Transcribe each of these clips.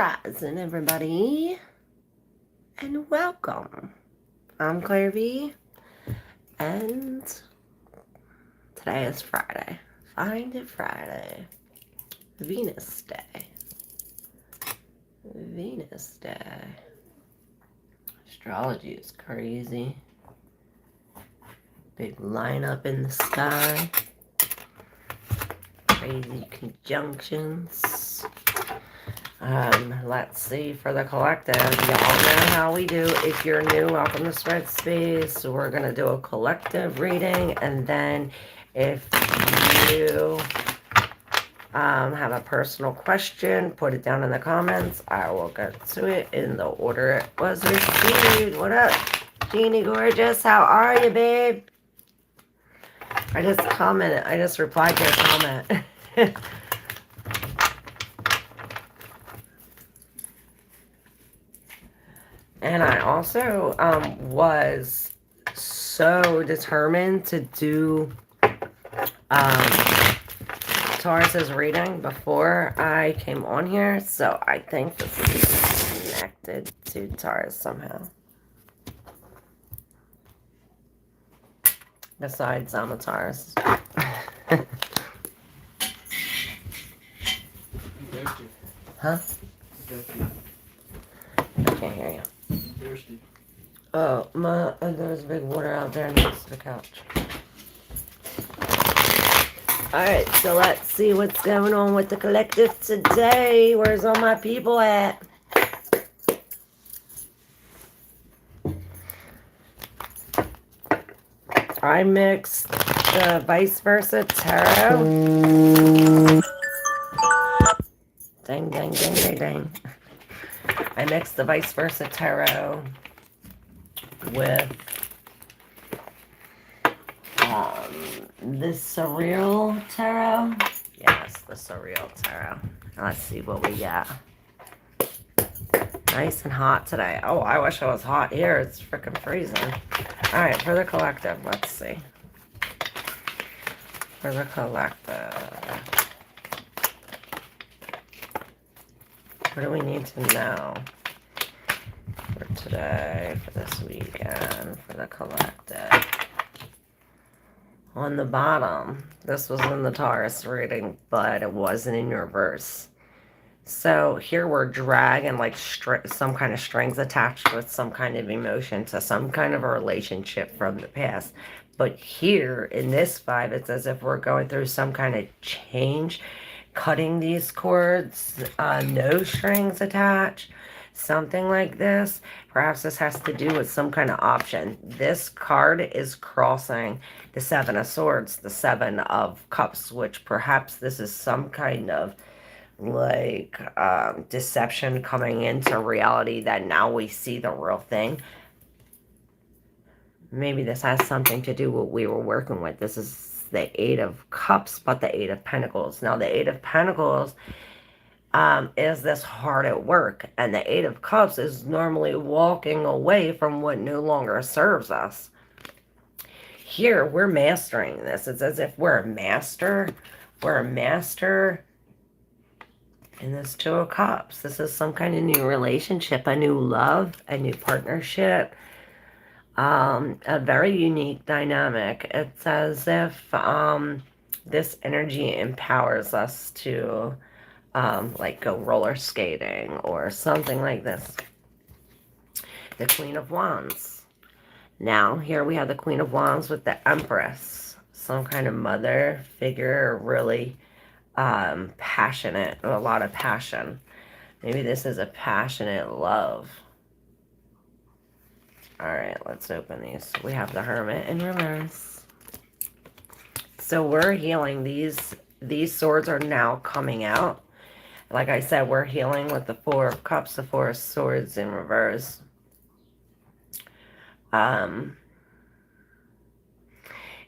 Rising, everybody, and welcome. I'm ClairV, and today is Friday. Find it Friday. Venus Day. Venus Day. Astrology is crazy. Big lineup in the sky. Crazy conjunctions. Let's see for the collective. Y'all know how we do. If you're new, welcome to Spread Space. We're going to do a collective reading. And then if you have a personal question, put it down in the comments. I will get to it in the order it was received. What up, Jeannie Gorgeous? How are you, babe? I just replied to your comment. And I also was so determined to do Taurus's reading before I came on here, so I think this is connected to Taurus somehow. Besides, I'm a Taurus. Huh? I can't hear you. Thirsty. Oh, there's big water out there next to the couch. Alright, so let's see what's going on with the collective today. Where's all my people at? I mixed the vice versa tarot. Dang, dang, dang, dang, dang. I mixed the vice versa tarot with this surreal tarot. Yes, the surreal tarot. Let's see what we got. Nice and hot today. Oh, I wish it was hot here. It's freaking freezing. Alright, for the collective, let's see. For the collective. What do we need to know for today, for this weekend, for the collective? On the bottom, this was in the Taurus reading, but it wasn't in reverse. So here we're dragging like some kind of strings attached with some kind of emotion to some kind of a relationship from the past. But here in this vibe, it's as if we're going through some kind of change, cutting these cords, no strings attached, something like this. Perhaps this has to do with some kind of option. This card is crossing the Seven of Swords, the Seven of Cups, which perhaps this is some kind of like deception coming into reality that now we see the real thing. Maybe this has something to do with what we were working with. This is the Eight of Cups, but the Eight of Pentacles. Now, the Eight of Pentacles is this hard at work, and the Eight of Cups is normally walking away from what no longer serves us. Here, we're mastering this. It's as if we're a master. We're a master in this Two of Cups. This is some kind of new relationship, a new love, a new partnership. A very unique dynamic. It's as if this energy empowers us to like go roller skating or something like this. The Queen of Wands. Now here we have the Queen of Wands with the Empress. Some kind of mother figure, really passionate, a lot of passion. Maybe this is a passionate love. Alright, let's open these. We have the Hermit in reverse. So we're healing. These swords are now coming out. Like I said, we're healing with the Four of Cups, the Four of Swords in reverse.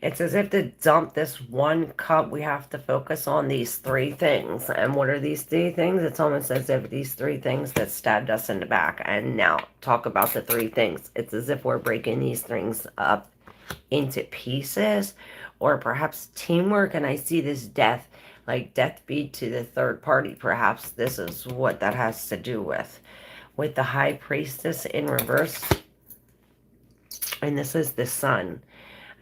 It's as if to dump this one cup, we have to focus on these three things. And what are these three things? It's almost as if these three things that stabbed us in the back. And now, talk about the three things. It's as if we're breaking these things up into pieces. Or perhaps teamwork. And I see this death like death be to the third party. Perhaps this is what that has to do with. With the High Priestess in reverse, and this is the Sun.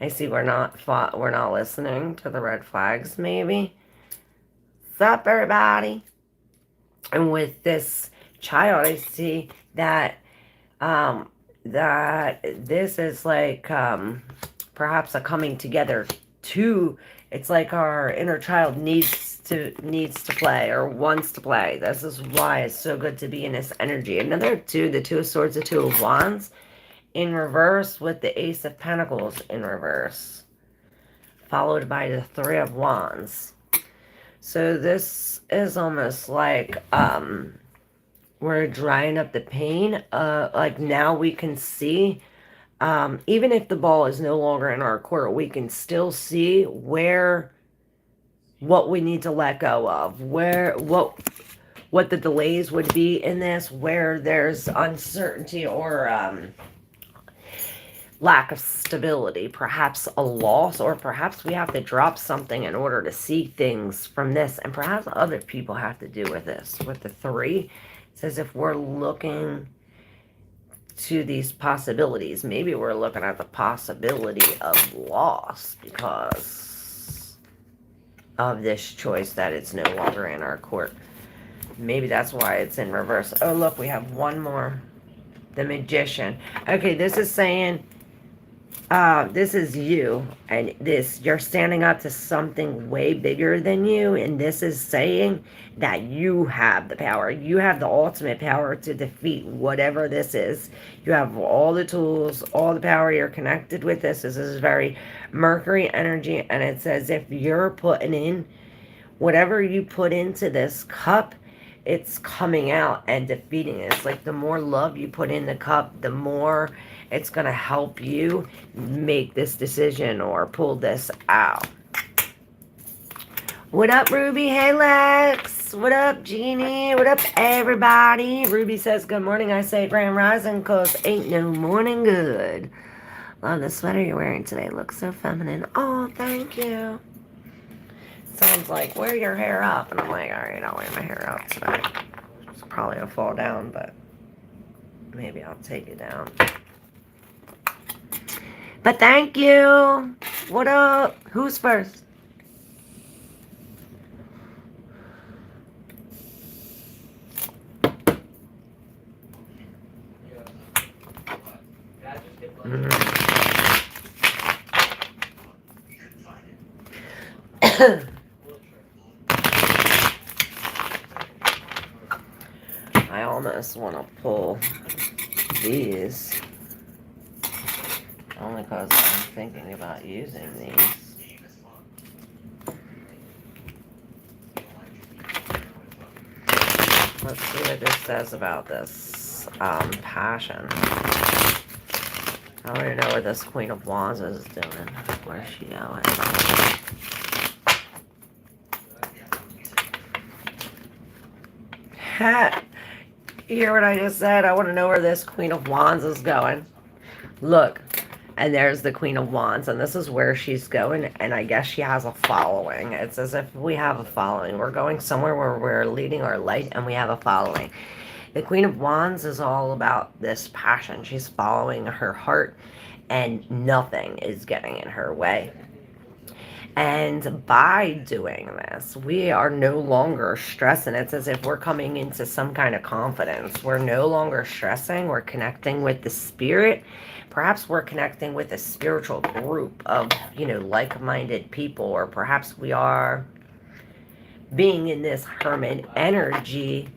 I see we're not listening to the red flags, maybe. What's up, everybody? And with this child, I see that that this is like perhaps a coming together to, it's like our inner child needs to play or wants to play. This is why it's so good to be in this energy. Another two, the Two of Swords, the Two of Wands in reverse with the Ace of Pentacles in reverse, followed by the Three of Wands. So this is almost like we're drying up the pain. Like now we can see, even if the ball is no longer in our court, we can still see what we need to let go of, what the delays would be in this, where there's uncertainty or lack of stability, perhaps a loss, or perhaps we have to drop something in order to see things from this, and perhaps other people have to do with this. With the Three, it says if we're looking to these possibilities, maybe we're looking at the possibility of loss because of this choice that it's no longer in our court. Maybe that's why it's in reverse. Oh, look, we have one more. The Magician. Okay, this is saying this is you, and you're standing up to something way bigger than you, and this is saying that you have the power. You have the ultimate power to defeat whatever this is. You have all the tools, all the power. You're connected with this. This is very Mercury energy, and it says if you're putting in whatever you put into this cup, it's coming out and defeating it. It's like the more love you put in the cup, the more it's going to help you make this decision or pull this out. What up, Ruby? Hey, Lex. What up, Jeannie? What up, everybody? Ruby says, good morning. I say grand rising because ain't no morning good. Love the sweater you're wearing today. Looks so feminine. Oh, thank you. Sounds like, wear your hair up. And I'm like, all right, I'll wear my hair up today. It's probably going to fall down, but maybe I'll take it down. But thank you. What up? Who's first? I almost want to pull these, only because I'm thinking about using these. Let's see what this says about this passion. I want to know what this Queen of Wands is doing. Where's she going? You hear what I just said? I want to know where this Queen of Wands is going. Look, and there's the Queen of Wands, and this is where she's going, and I guess she has a following. It's as if we have a following. We're going somewhere where we're leading our light, and we have a following. The Queen of Wands is all about this passion. She's following her heart, and nothing is getting in her way. And by doing this, we are no longer stressing. It's as if we're coming into some kind of confidence. We're no longer stressing. We're connecting with the spirit. Perhaps we're connecting with a spiritual group of, like-minded people. Or perhaps we are being in this hermit energy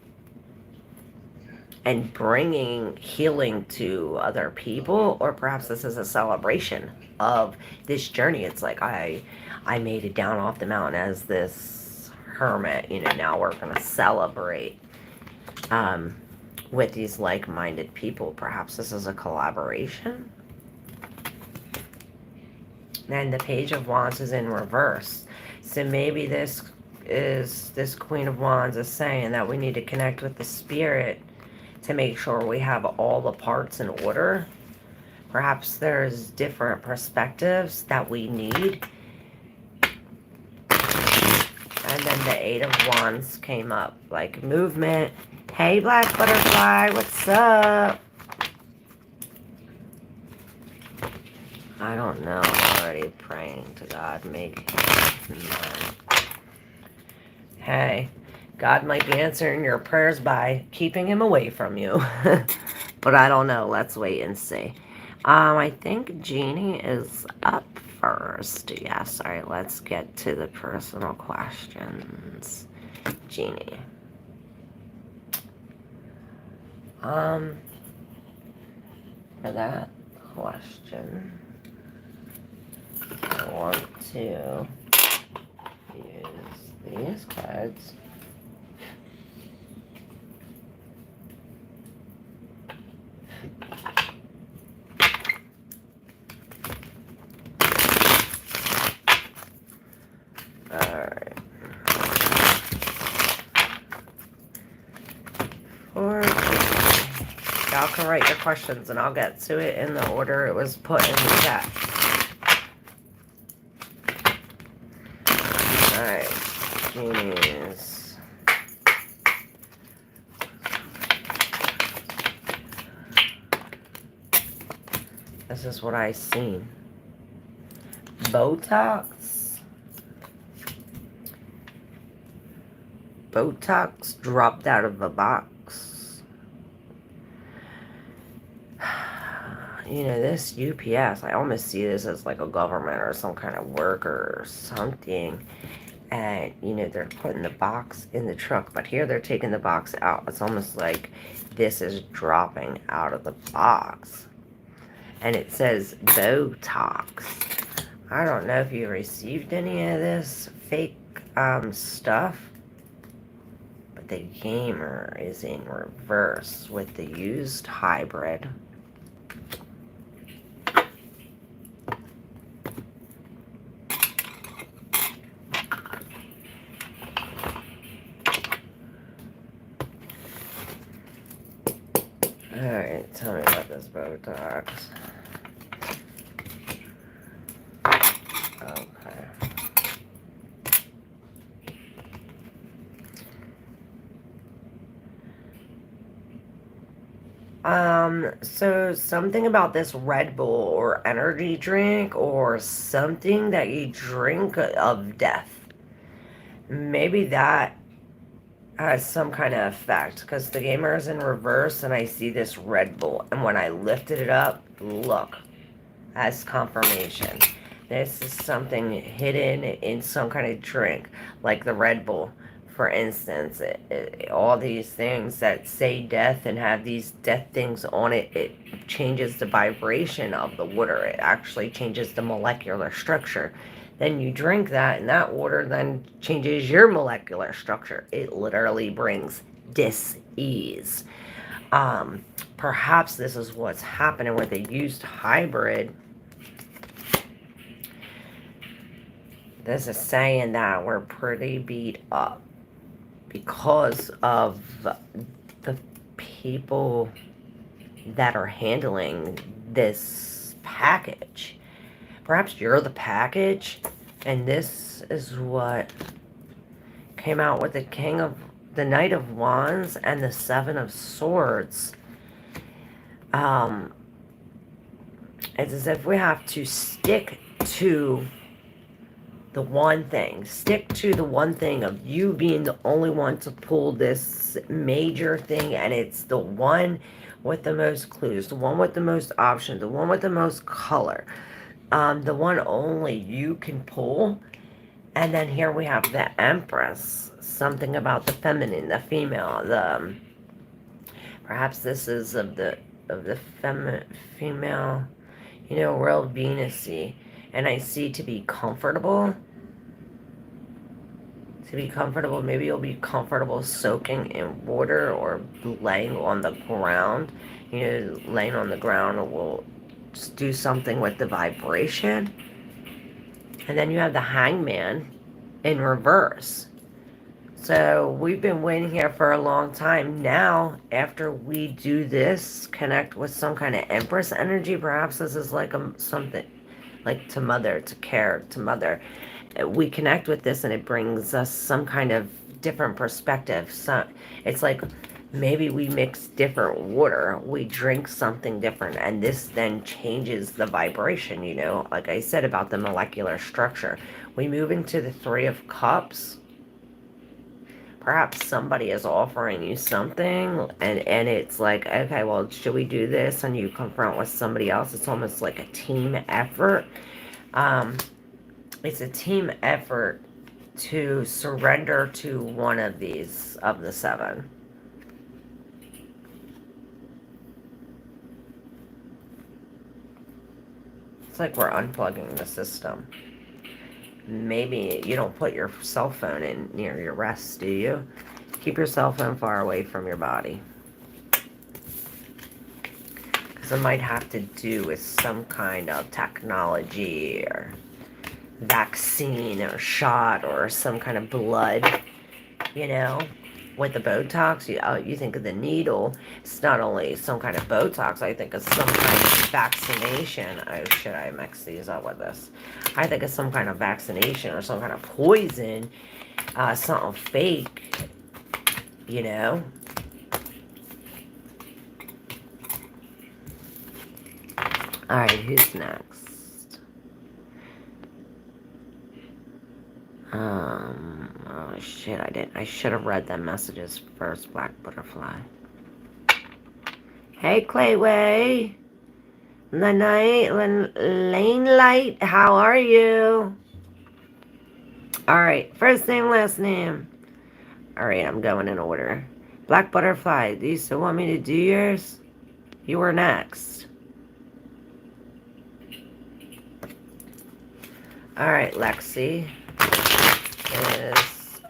and bringing healing to other people. Or perhaps this is a celebration of this journey. It's like, I made it down off the mountain as this hermit. Now we're going to celebrate with these like-minded people. Perhaps this is a collaboration. And the Page of Wands is in reverse. So maybe this Queen of Wands is saying that we need to connect with the spirit to make sure we have all the parts in order. Perhaps there's different perspectives that we need. And then the Eight of Wands came up. Like movement. Hey, Black Butterfly, what's up? I don't know. I'm already praying to God. Make him mine. Hey, God might be answering your prayers by keeping him away from you. But I don't know. Let's wait and see. I think Jeannie is up first. Yes. All right. Let's get to the personal questions. Jeannie. For that question, I want to use these cards. Alright. Y'all can write your questions and I'll get to it in the order it was put in the chat. Alright. Genies. This is what I seen. Botox. Botox dropped out of a box. You know, this UPS, I almost see this as like a government or some kind of worker or something. And, you know, they're putting the box in the truck. But here they're taking the box out. It's almost like this is dropping out of the box. And it says Botox. I don't know if you received any of this fake stuff. But the gamer is in reverse with the used hybrid. Alright, tell me about this Botox. Okay. So something about this Red Bull or energy drink or something that you drink of death. Maybe that has some kind of effect because the gamer is in reverse and I see this Red Bull, and when I lifted it up, look, as confirmation, this is something hidden in some kind of drink like the Red Bull, for instance. All these things that say death and have these death things on it, it changes the vibration of the water. It actually changes the molecular structure. Then you drink that, and that water then changes your molecular structure. It literally brings dis-ease. Perhaps this is what's happening with a used hybrid. This is saying that we're pretty beat up because of the people that are handling this package. Perhaps you're the package, and this is what came out with the Knight of Wands and the Seven of Swords. It's as if we have to stick to the one thing. Stick to the one thing of you being the only one to pull this major thing, and it's the one with the most clues, the one with the most options, the one with the most color. The one only you can pull. And then here we have the Empress. Something about the feminine, the female. Perhaps this is of the female, you know, real Venus-y. And I see to be comfortable. To be comfortable, maybe you'll be comfortable soaking in water or laying on the ground. You know, laying on the ground will just do something with the vibration. And then you have the Hangman in reverse. So we've been waiting here for a long time. Now, after we do this, connect with some kind of Empress energy. Perhaps this is like something like to mother, to care, to mother. we connect with this and it brings us some kind of different perspective. So it's like maybe we mix different water, we drink something different, and this then changes the vibration, you know, like I said about the molecular structure. We move into the Three of Cups. Perhaps somebody is offering you something and it's like, okay, well, should we do this? And you confront with somebody else. It's almost like a team effort. It's a team effort to surrender to one of these, of the seven. It's like we're unplugging the system. Maybe you don't put your cell phone in near your rest, do you? Keep your cell phone far away from your body. Because it might have to do with some kind of technology or vaccine or shot or some kind of blood, you know? With the Botox, you think of the needle. It's not only some kind of Botox. I think of some kind of vaccination. Oh, should I mix these up with this? I think of some kind of vaccination or some kind of poison. Something fake, you know? Alright, who's next? Oh shit, I should have read them messages first, Black Butterfly. Hey, ClairV. Lane Light, how are you? Alright, first name, last name. Alright, I'm going in order. Black Butterfly, do you still want me to do yours? You were next. Alright, Lexi is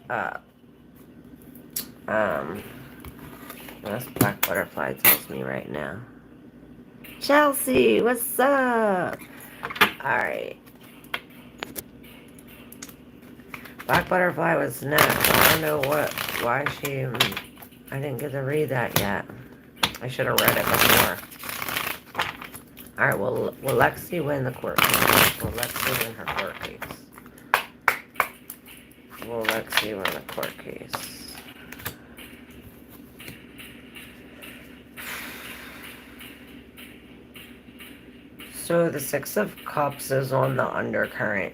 that's Black Butterfly tells me right now. Chelsea, what's up? Alright. Black Butterfly was next. I don't know why she, I didn't get to read that yet. I should have read it before. Alright, will Lexi win the court case? Will Lexi win her court case? Will Lexi win the court case? So the Six of Cups is on the undercurrent.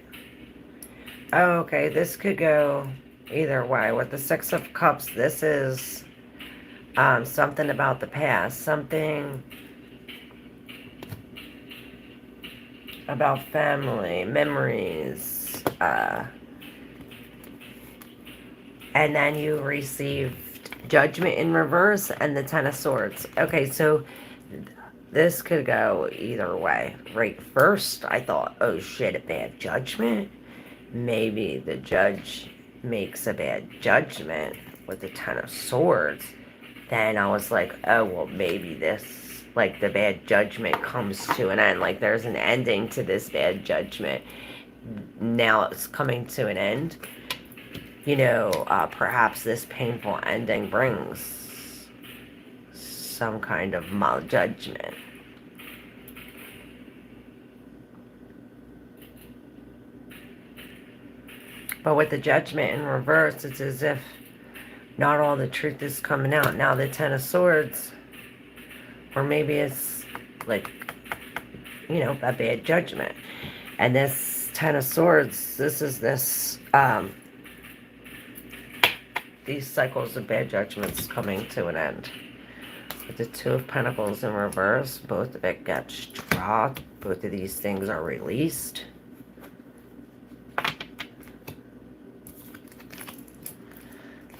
Oh, okay, this could go either way. With the Six of Cups, this is something about the past. Something about family, memories. And then you received Judgment in reverse and the Ten of Swords. Okay, so this could go either way. Right, first I thought, oh shit, a bad judgment? Maybe the judge makes a bad judgment with the Ten of Swords. Then I was like, oh, well, maybe this, like, the bad judgment comes to an end. Like, there's an ending to this bad judgment. Now it's coming to an end. You know, perhaps this painful ending brings some kind of maljudgment. But with the Judgment in reverse, it's as if not all the truth is coming out. Now the Ten of Swords, or maybe it's like, you know, a bad judgment. And this Ten of Swords, this is this, these cycles of bad judgments coming to an end. With the Two of Pentacles in reverse, both of it gets dropped. Both of these things are released.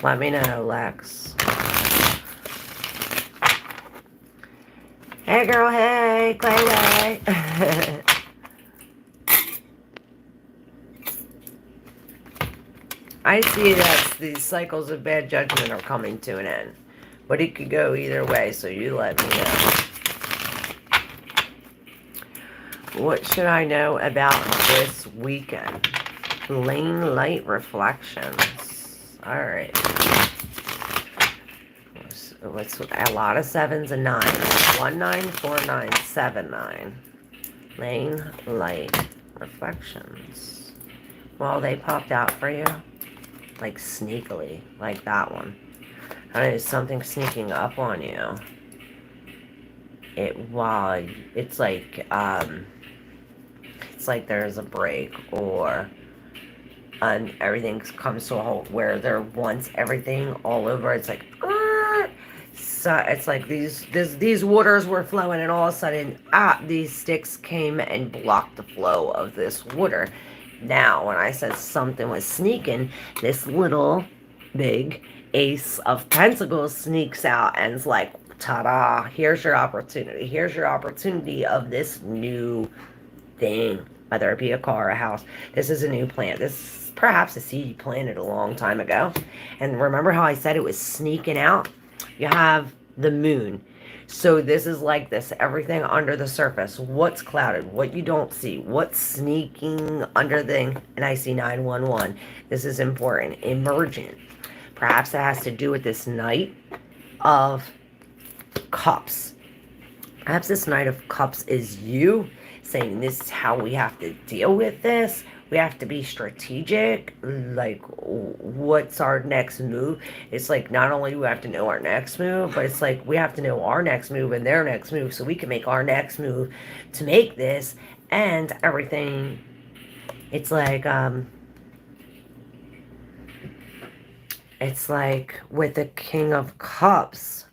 Let me know, Lex. Hey, girl, hey, ClairV. I see that these cycles of bad judgment are coming to an end. But it could go either way, so you let me know. What should I know about this weekend? Lane Light Reflections. Alright. What's a lot of sevens and nines. 194979. Lane Light Reflections. Well, they popped out for you. Like sneakily. Like that one. I don't know, something sneaking up on you. While it's like there's a break, or everything comes to a halt where there once everything all over. It's like, so it's like these waters were flowing, and all of a sudden, these sticks came and blocked the flow of this water. Now, when I said something was sneaking, this little big ace of pentacles sneaks out and is like, ta-da, here's your opportunity. Here's your opportunity of this new thing, whether it be a car or a house. This is a new plant. This is perhaps a seed you planted a long time ago. And remember how I said it was sneaking out? You have the moon. So this is like this, everything under the surface. What's clouded, what you don't see, what's sneaking under the, and I see 911. This is important. Emergent. Perhaps it has to do with this Knight of Cups. Perhaps this Knight of Cups is you saying this is how we have to deal with this. We have to be strategic. Like, what's our next move? It's like, not only do we have to know our next move, but it's like we have to know our next move and their next move so we can make our next move to make this and everything. It's like with the King of Cups.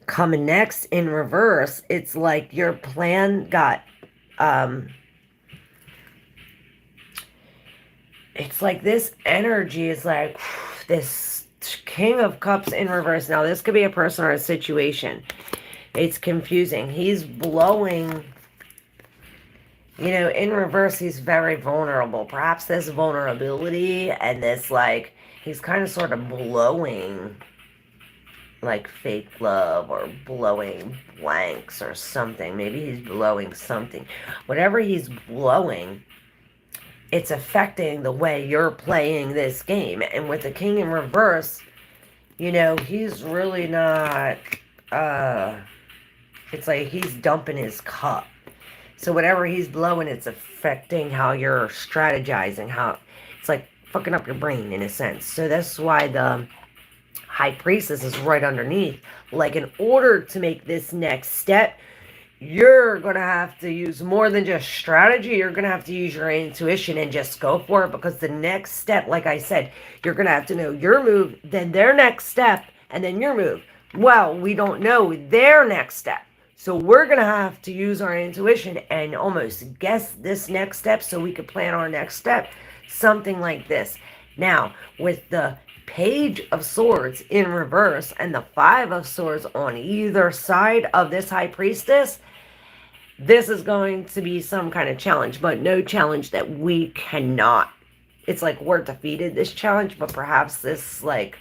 Coming next in reverse, it's like your plan got, it's like this energy is like, this King of Cups in reverse. Now, this could be a person or a situation. It's confusing. He's blowing, in reverse, he's very vulnerable. Perhaps this vulnerability and this, like, he's kind of sort of blowing like fake love or blowing blanks or something. Maybe he's blowing something. Whatever he's blowing, it's affecting the way you're playing this game. And with the King in reverse, he's really not, it's like he's dumping his cup. So whatever he's blowing, it's affecting how you're strategizing, how it's like fucking up your brain in a sense. So that's why the High Priestess is right underneath. Like, in order to make this next step, you're going to have to use more than just strategy. You're going to have to use your intuition and just go for it, because the next step, like I said, you're going to have to know your move, then their next step, and then your move. Well, we don't know their next step. So we're going to have to use our intuition and almost guess this next step so we could plan our next step. Something like this. Now, with the Page of Swords in reverse and the Five of Swords on either side of this High Priestess, this is going to be some kind of challenge, but no challenge that we cannot. It's like we're defeated this challenge, but perhaps this, like,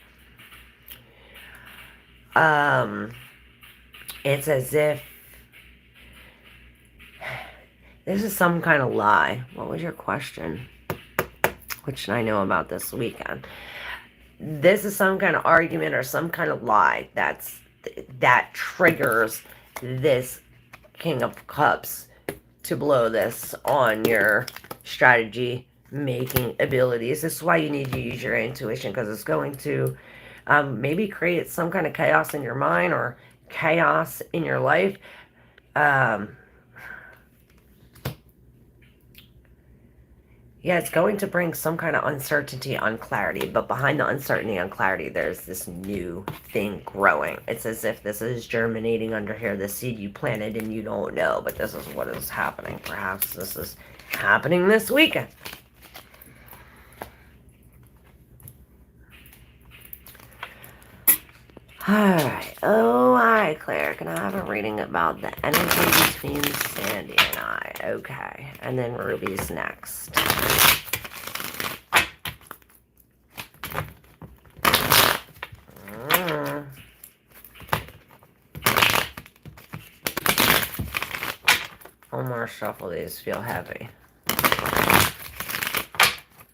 it's as if this is some kind of lie. What was your question? What should I know about this weekend? This is some kind of argument or some kind of lie that triggers this King of Cups to blow this on your strategy making abilities. This is why you need to use your intuition, because it's going to maybe create some kind of chaos in your mind or chaos in your life. Yeah, it's going to bring some kind of uncertainty on clarity, but behind the uncertainty on clarity, there's this new thing growing. It's as if this is germinating under here, the seed you planted and you don't know, but this is what is happening. Perhaps this is happening this weekend. Alright, alright, Claire, can I have a reading about the energy between Sandy and I? Okay, and then Ruby's next. One more shuffle, these feel heavy.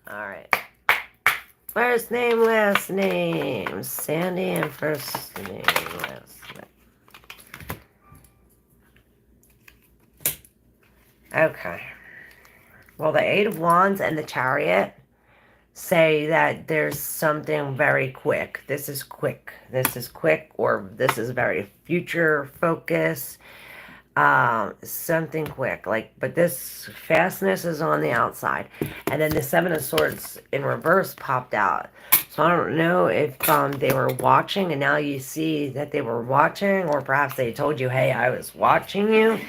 Alright. First name, last name. Sandy and first name, last name. Okay. Well, the Eight of Wands and the Chariot say that there's something very quick. This is quick. This is quick, or this is very future focused. Something quick. Like, but this fastness is on the outside. And then the Seven of Swords in reverse popped out. So I don't know if they were watching and now you see that they were watching, or perhaps they told you, hey, I was watching you.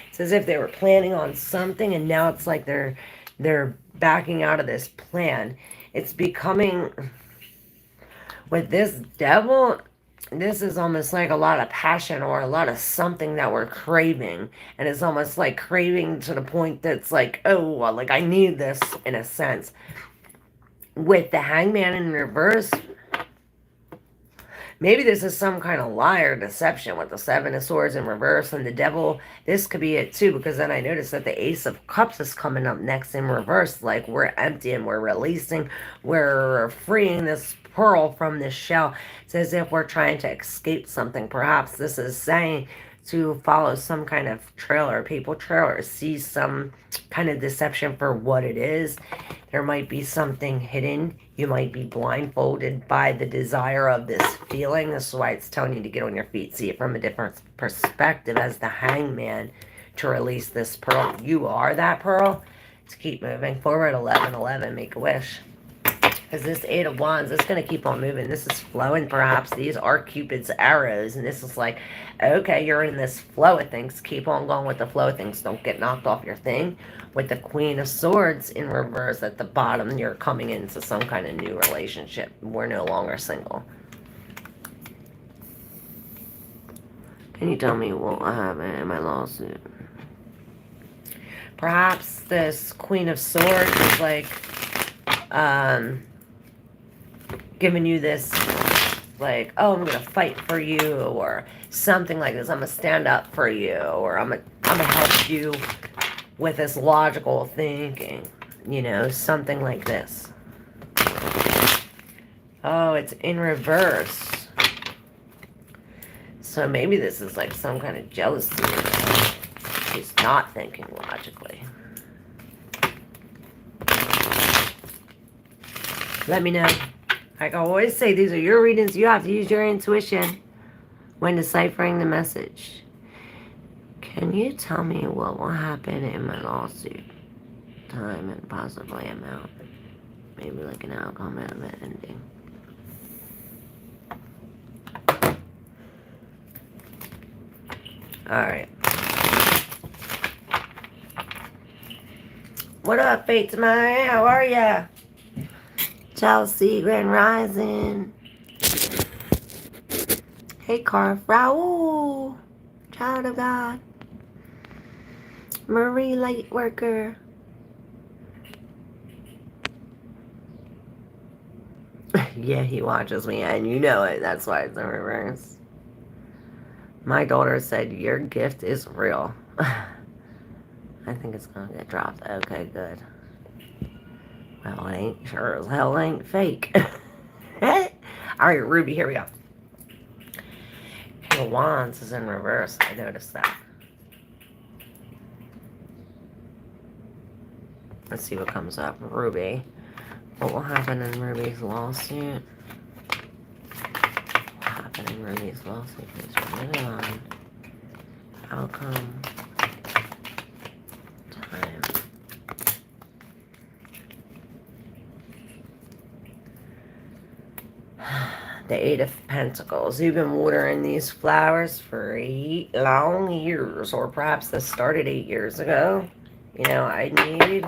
It's as if they were planning on something and now it's like they're backing out of this plan. It's becoming, with this devil, this is almost like a lot of passion or a lot of something that we're craving. And it's almost like craving to the point that's like, oh, well, like I need this in a sense. With the Hangman in reverse, maybe this is some kind of lie or deception with the Seven of Swords in reverse and the devil. This could be it too, because then I noticed that the Ace of Cups is coming up next in reverse. Like we're emptying, we're releasing, we're freeing this pearl from this shell. It's as if we're trying to escape something. Perhaps this is saying to follow some kind of trail or paper trail or see some kind of deception for what it is. There might be something hidden. You might be blindfolded by the desire of this feeling. This is why it's telling you to get on your feet. See it from a different perspective as the Hangman to release this pearl. You are that pearl. To keep moving forward. 1111. Make a wish. Because this Eight of Wands, it's going to keep on moving. This is flowing, perhaps. These are Cupid's arrows. And this is like, okay, you're in this flow of things. Keep on going with the flow of things. Don't get knocked off your thing. With the Queen of Swords in reverse at the bottom, you're coming into some kind of new relationship. We're no longer single. Can you tell me what will happen in my lawsuit? Perhaps this Queen of Swords is like, giving you this, like, oh, I'm gonna fight for you, or something like this. I'm gonna stand up for you, or I'm gonna help you with this logical thinking, you know, something like this. Oh, it's in reverse. So maybe this is like some kind of jealousy. He's not thinking logically. Let me know. Like I always say, these are your readings. You have to use your intuition when deciphering the message. Can you tell me what will happen in my lawsuit? Time and possibly amount. Maybe like an outcome and an ending. Alright. What up, Fates Mine? How are ya? Chelsea, Grand Rising. Hey, Carl, Raul, child of God. Marie, light worker. Yeah, he watches me, and you know it. That's why it's in reverse. My daughter said, your gift is real. I think it's gonna get dropped. Okay, good. Well, it ain't sure as hell ain't fake. Alright, Ruby, here we go. The Wands is in reverse. I noticed that. Let's see what comes up. Ruby. What will happen in Ruby's lawsuit? What will happen in Ruby's lawsuit? Please read it on. Outcome. Time. The Eight of Pentacles. You've been watering these flowers for 8 long years, or perhaps this started 8 years ago. You know, I need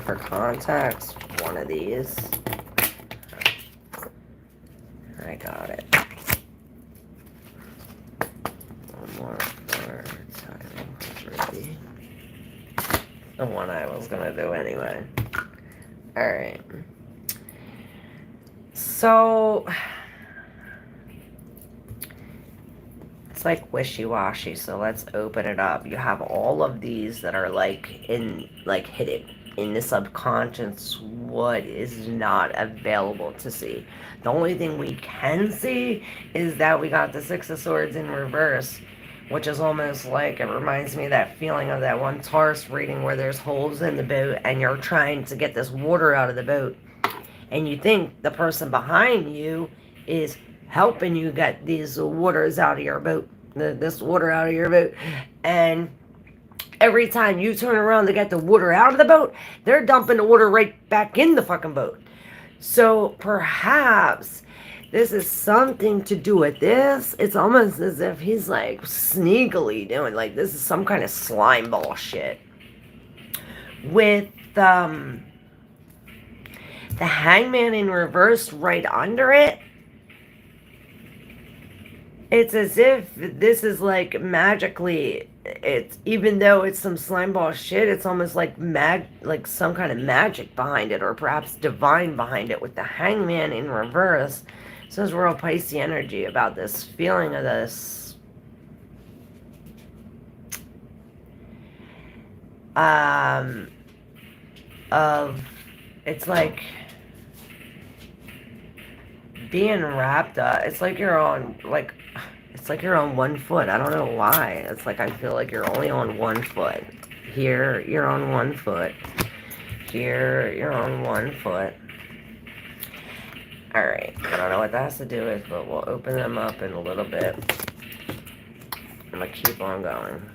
for context one of these. I got it. One more for timing for Ruby. The one I was gonna do anyway. Alright. So, it's like wishy-washy, so let's open it up. You have all of these that are like hidden in the subconscious, what is not available to see. The only thing we can see is that we got the Six of Swords in reverse, which is almost like, it reminds me of that feeling of that one Taurus reading where there's holes in the boat and you're trying to get this water out of the boat, and you think the person behind you is helping you get these waters out of your boat, this water out of your boat, and every time you turn around to get the water out of the boat, they're dumping the water right back in the fucking boat. So perhaps this is something to do with this. It's almost as if he's like sneakily doing, like, this is some kind of slime ball shit. With the Hangman in reverse right under it, it's as if this is like magically, it's, even though it's some slime ball shit, it's almost like like some kind of magic behind it, or perhaps divine behind it, with the Hangman in reverse. So it's real Pisces energy about this feeling of this it's like being wrapped up. It's like you're on, like, it's like you're on one foot. I don't know why. It's like I feel like you're only on one foot. Here, you're on one foot. Here, you're on one foot. Alright, I don't know what that has to do with, but we'll open them up in a little bit. I'm going to keep on going.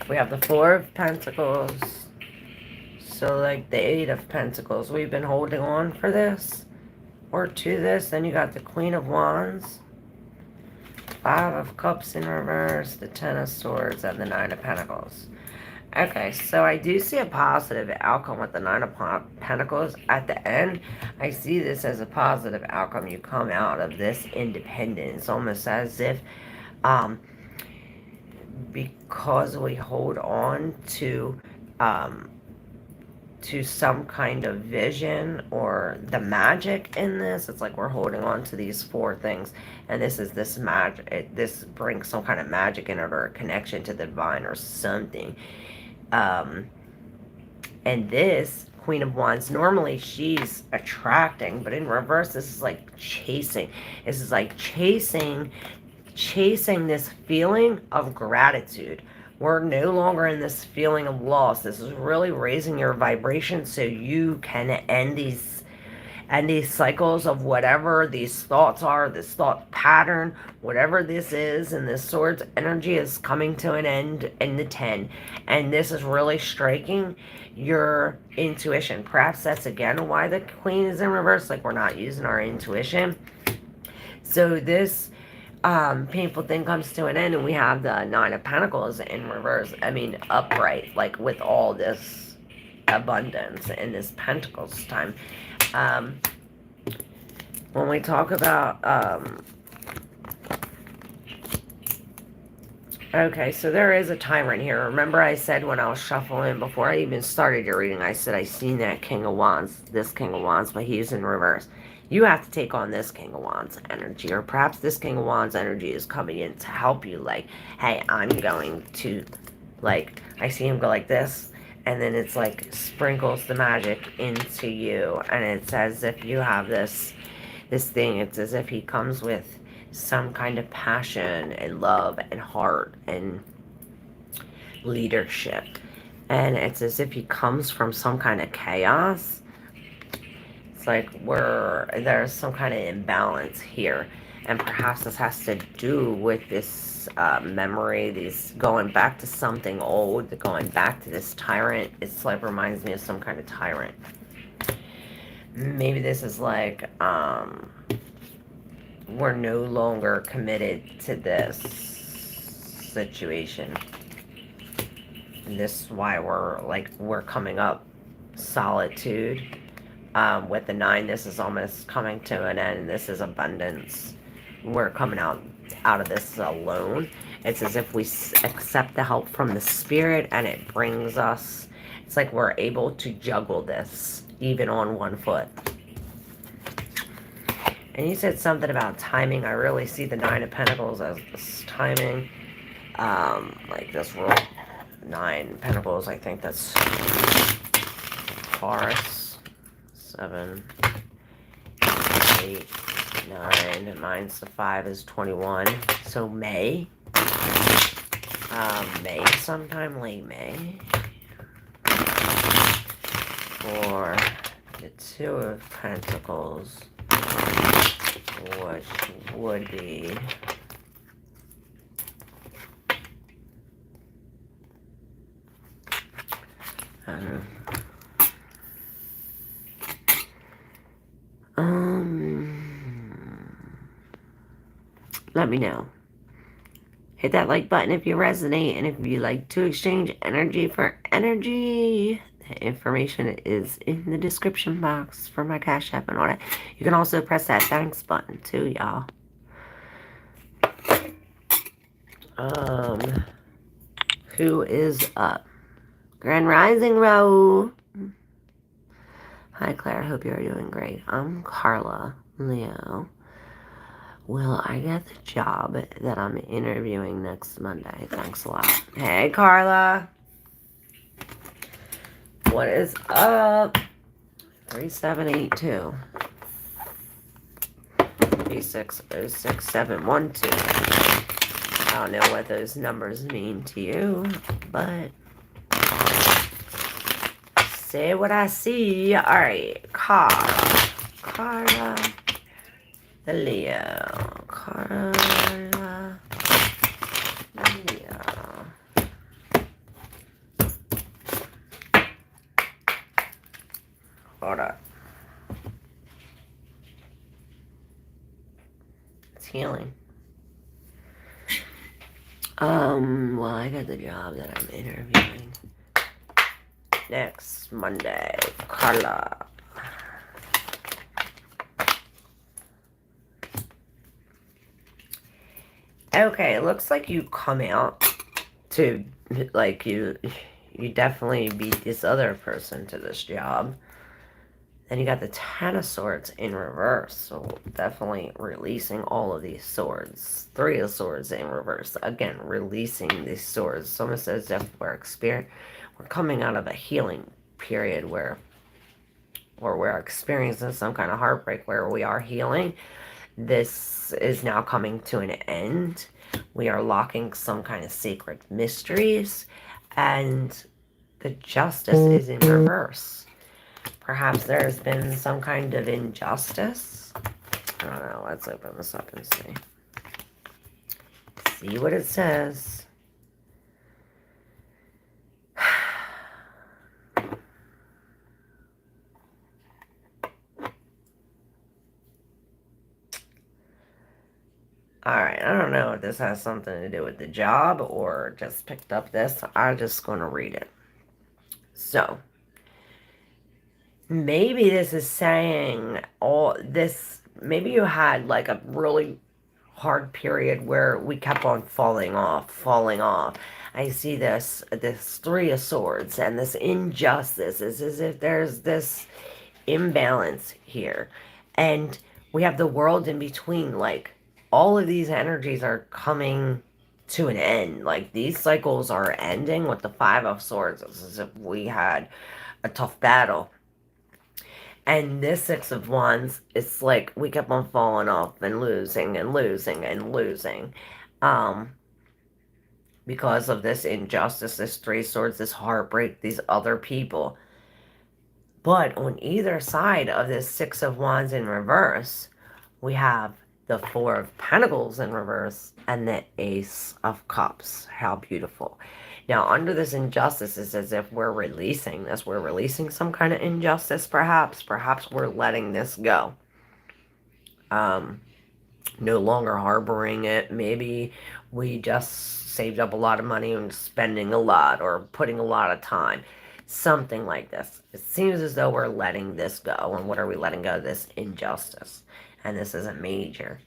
We have the Four of Pentacles. So, like, the Eight of Pentacles. We've been holding on for this, or to this. Then you got the Queen of Wands, Five of Cups in reverse, the Ten of Swords, and the Nine of Pentacles. Okay, so I do see a positive outcome with the Nine of Pentacles at the end. I see this as a positive outcome. You come out of this independence, almost as if, because we hold on to some kind of vision or the magic in this. It's like we're holding on to these four things, and this is this magic. This brings some kind of magic in it, or a connection to the divine or something. And this Queen of Wands, normally she's attracting, but in reverse, this is like chasing. This is like chasing this feeling of gratitude. We're no longer in this feeling of loss. This is really raising your vibration so you can end these cycles of whatever these thoughts are, this thought pattern, whatever this is, and this Swords energy is coming to an end in the 10. And this is really striking your intuition. Perhaps that's again why the Queen is in reverse, like we're not using our intuition. So this painful thing comes to an end, and we have the Nine of Pentacles in reverse. I mean, upright, like with all this abundance in this Pentacles time. When we talk about, okay, so there is a tyrant here. Remember I said when I was shuffling, before I even started your reading, I said I seen that King of Wands, this King of Wands, but he's in reverse. You have to take on this King of Wands energy, or perhaps this King of Wands energy is coming in to help you, like, hey, I'm going to, like, I see him go like this, and then it's like sprinkles the magic into you, and it's as if you have this thing. It's as if he comes with some kind of passion and love and heart and leadership, and it's as if he comes from some kind of chaos. It's like there's some kind of imbalance here, and perhaps this has to do with this memory, these going back to something old, going back to this tyrant. It's like reminds me of some kind of tyrant. Maybe this is like we're no longer committed to this situation, and this is why we're coming up solitude. With the 9, this is almost coming to an end. This is abundance. We're coming out of this alone. It's as if we accept the help from the spirit, and it brings us, it's like we're able to juggle this even on one foot. And you said something about timing. I really see the 9 of Pentacles as this timing, like this roll. 9 Pentacles, I think that's Taurus. 7, 8, 9, mine's the 5 is 21, so May. May, sometime late May. For the Two of Pentacles, which would be let me know. Hit that like button if you resonate, and if you like to exchange energy for energy, the information is in the description box for my Cash App and all that. You can also press that thanks button too, y'all. Who is up? Grand Rising Row. Hi Claire, hope you're doing great. I'm Carla, Leo. Will I get the job that I'm interviewing next Monday? Thanks a lot. Hey Carla. What is up? 3782 3606-712. I don't know what those numbers mean to you, but say what I see. Alright, Carla, the Leo. Carla, the Leo. Hold up. It's healing. Well, I got the job that I'm interviewing next Monday. Carla. Okay, it looks like you come out to, like, you definitely beat this other person to this job. Then you got the Ten of Swords in reverse, so definitely releasing all of these swords. Three of Swords in reverse. Again, releasing these swords. Someone says that we're coming out of a healing period where we're experiencing some kind of heartbreak where we are healing. This is now coming to an end. We are locking some kind of sacred mysteries, and the Justice is in reverse. Perhaps there's been some kind of injustice. I don't know. Let's open this up and see. See what it says. Alright, I don't know if this has something to do with the job or just picked up this. I'm just going to read it. So, maybe this is saying all this, maybe you had like a really hard period where we kept on falling off. I see this Three of Swords and this injustice. It's as if there's this imbalance here. And we have the world in between, like, all of these energies are coming to an end. Like, these cycles are ending with the Five of Swords. It's as if we had a tough battle. And this Six of Wands, it's like we kept on falling off and losing and losing and losing. Because of this injustice, this Three of Swords, this heartbreak, these other people. But on either side of this Six of Wands in reverse, we have the Four of Pentacles in reverse and the Ace of Cups. How beautiful. Now, under this injustice, it's as if we're releasing this. We're releasing some kind of injustice, perhaps. Perhaps we're letting this go. No longer harboring it. Maybe we just saved up a lot of money and spending a lot or putting a lot of time. Something like this. It seems as though we're letting this go. And what are we letting go? This injustice. And this isn't major.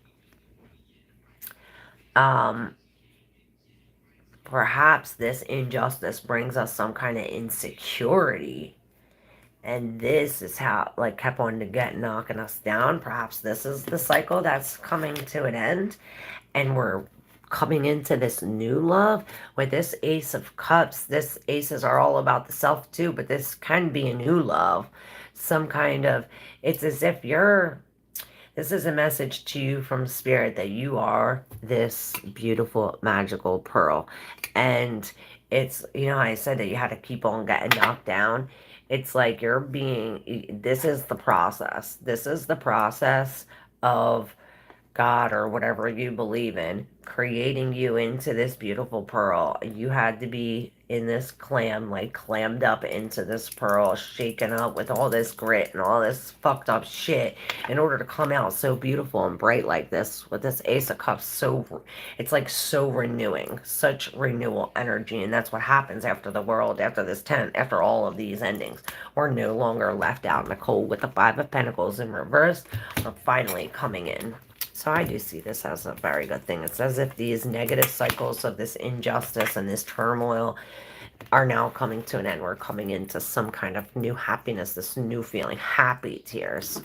Perhaps this injustice brings us some kind of insecurity. And this is how, like, kept on to get knocking us down. Perhaps this is the cycle that's coming to an end. And we're coming into this new love with this Ace of Cups. This aces are all about the self too, but this can be a new love. Some kind of, it's as if This is a message to you from Spirit that you are this beautiful, magical pearl. And it's, you know, I said that you had to keep on getting knocked down. It's like you're being, this is the process. This is the process of God or whatever you believe in, creating you into this beautiful pearl. You had to be in this clam, like clammed up into this pearl, shaken up with all this grit and all this fucked up shit in order to come out so beautiful and bright like this with this Ace of Cups. So it's like so renewing, such renewal energy. And that's what happens after the world, after this tent, after all of these endings. We're no longer left out in the cold with the Five of Pentacles in reverse. We're finally coming in. So I do see this as a very good thing. It's as if these negative cycles of this injustice and this turmoil are now coming to an end. We're coming into some kind of new happiness, this new feeling, happy tears.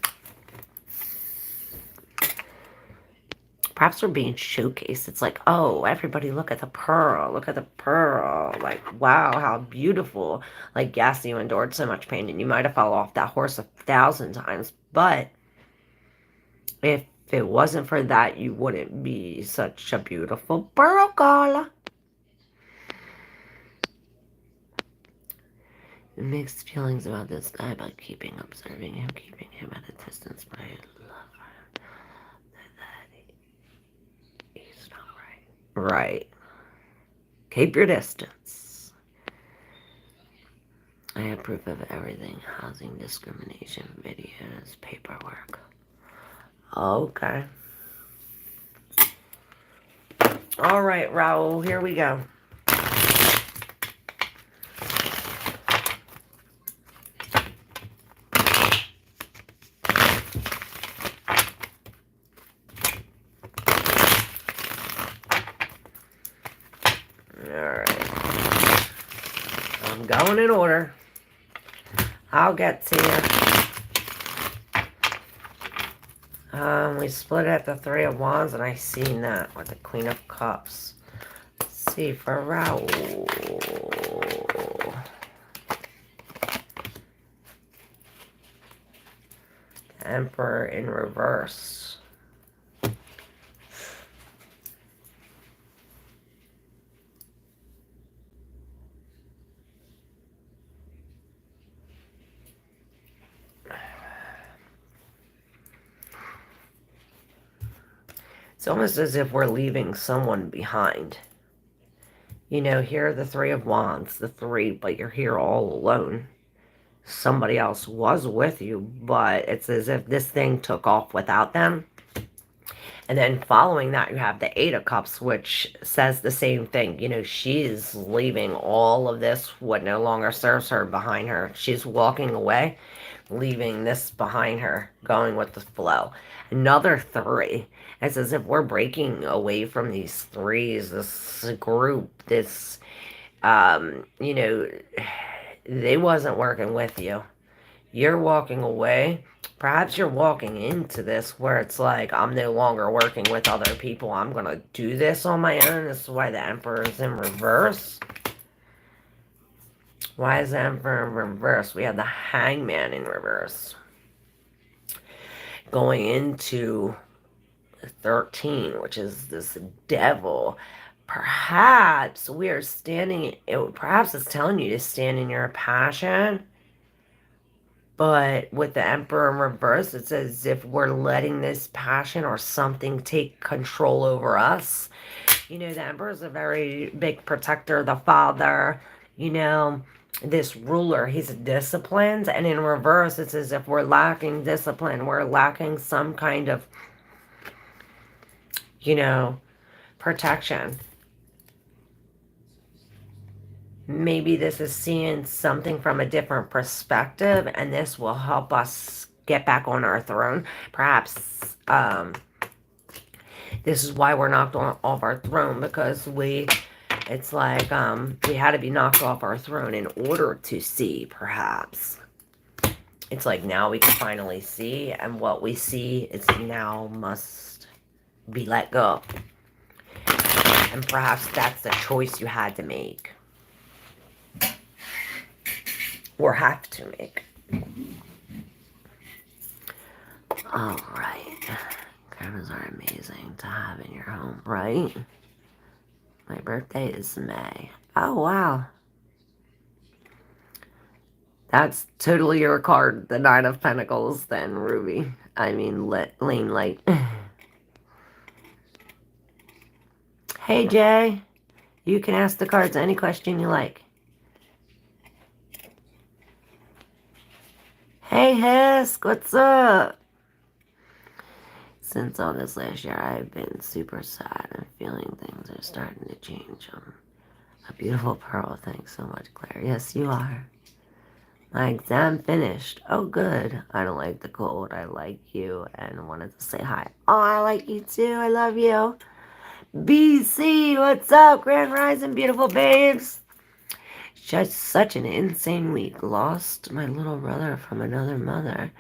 Perhaps we're being showcased. It's like, oh, everybody look at the pearl. Look at the pearl. Like, wow, how beautiful. Like, yes, you endured so much pain and you might have fallen off that horse 1,000 times. But if it wasn't for that, you wouldn't be such a beautiful pearl, Carla. Mixed feelings about this guy, but observing him, keeping him at a distance, but I love that he's not right. Right. Keep your distance. I have proof of everything. Housing discrimination, videos, paperwork. Okay. All right, Raul, here we go. I'm going in order. I'll get to you. We split at the Three of Wands, and I seen that with the Queen of Cups. Let's see for Raul. Emperor in reverse. It's almost as if we're leaving someone behind. You know, here are the Three of Wands, the three, but you're here all alone. Somebody else was with you, but it's as if this thing took off without them. And then following that, you have the Eight of Cups, which says the same thing. You know, she's leaving all of this, what no longer serves her, behind her. She's walking away, leaving this behind her, going with the flow. Another three. It's as if we're breaking away from these threes, this group, this, you know, they wasn't working with you. You're walking away. Perhaps you're walking into this where it's like, I'm no longer working with other people. I'm going to do this on my own. This is why the Emperor is in reverse. Why is the Emperor in reverse? We have the Hangman in reverse. Going into 13, which is this devil. Perhaps we are standing, perhaps it's telling you to stand in your passion. But with the Emperor in reverse, it's as if we're letting this passion or something take control over us. You know, the Emperor is a very big protector, the father, you know, this ruler. He's disciplined. And in reverse, it's as if we're lacking discipline. We're lacking some kind of, you know, protection. Maybe this is seeing something from a different perspective, and this will help us get back on our throne. Perhaps this is why we're knocked off our throne, because it's like we had to be knocked off our throne in order to see, perhaps. It's like now we can finally see, and what we see is now must be let go. And perhaps that's the choice you had to make. Or have to make. All right. amazing to have in your home, right? My birthday is May. Oh, wow. That's totally your card, the Nine of Pentacles, then, Ruby. I mean, Lane Light. Hey, Jay. You can ask the cards any question you like. Hey, Hisk, what's up? Since August last year, I've been super sad and feeling things are starting to change. A beautiful pearl. Thanks so much, Claire. Yes, you are. My exam finished. Oh, good. I don't like the cold. I like you and wanted to say hi. Oh, I like you too. I love you. BC, what's up? Grand Rising, beautiful babes. Just such an insane week. Lost my little brother from another mother.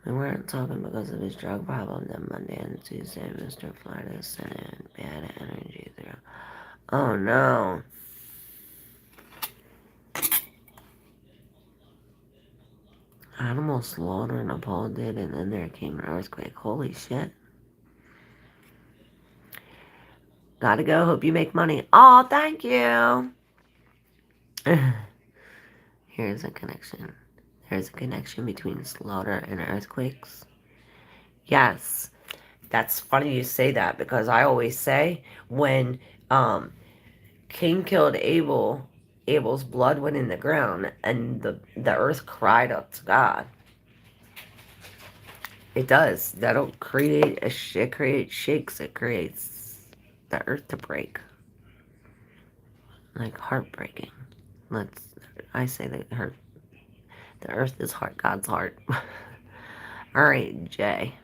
We weren't talking because of his drug problem. Then Monday and Tuesday, Mr. Florida sent in bad energy through. Oh, no. Animal slaughter, Nepal did, and then there came an earthquake. Holy shit. Gotta go. Hope you make money. Oh, thank you. Here's a connection. There's a connection between slaughter and earthquakes. Yes. That's funny you say that because I always say when Cain killed Abel, Abel's blood went in the ground and the earth cried out to God. It does. That'll create it creates shakes. It creates the earth to break. Like heartbreaking. I say that the earth is heart, God's heart. Alright, Jay.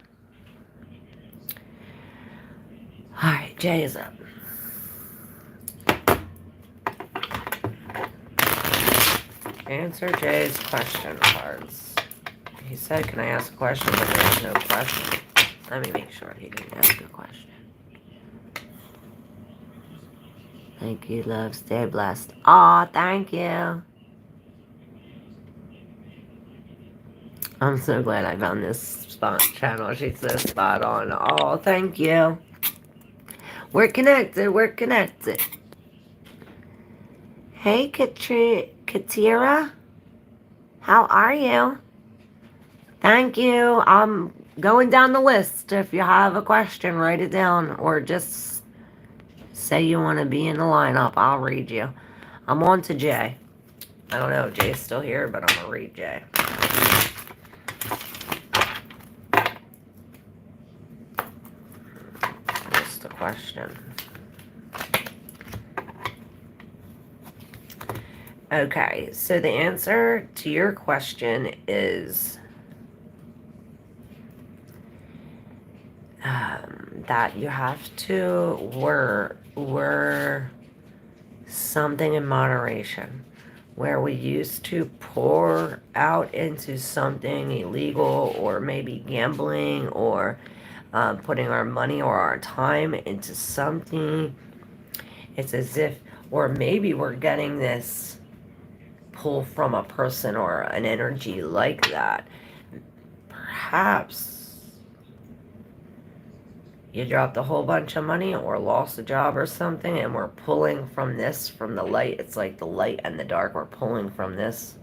Alright, Jay is up. Answer Jay's question cards. He said, can I ask a question? But there's no question. Let me make sure he didn't ask a question. Thank you, love. Stay blessed. Aw, thank you. I'm so glad I found this channel. She's so spot on. Oh, thank you. We're connected. We're connected. Hey, Katira. How are you? Thank you. I'm going down the list. If you have a question, write it down. Or just say you want to be in the lineup. I'll read you. I'm on to Jay. I don't know if Jay's still here, but I'm going to read Jay. Just a question. Okay, so the answer to your question is that you have to we're something in moderation. Where we used to pour out into something illegal or maybe gambling or putting our money or our time into something, it's as if, or maybe we're getting this pull from a person or an energy like that. Perhaps you dropped a whole bunch of money or lost a job or something, and we're pulling from this, from the light. It's like the light and the dark. We're pulling from this.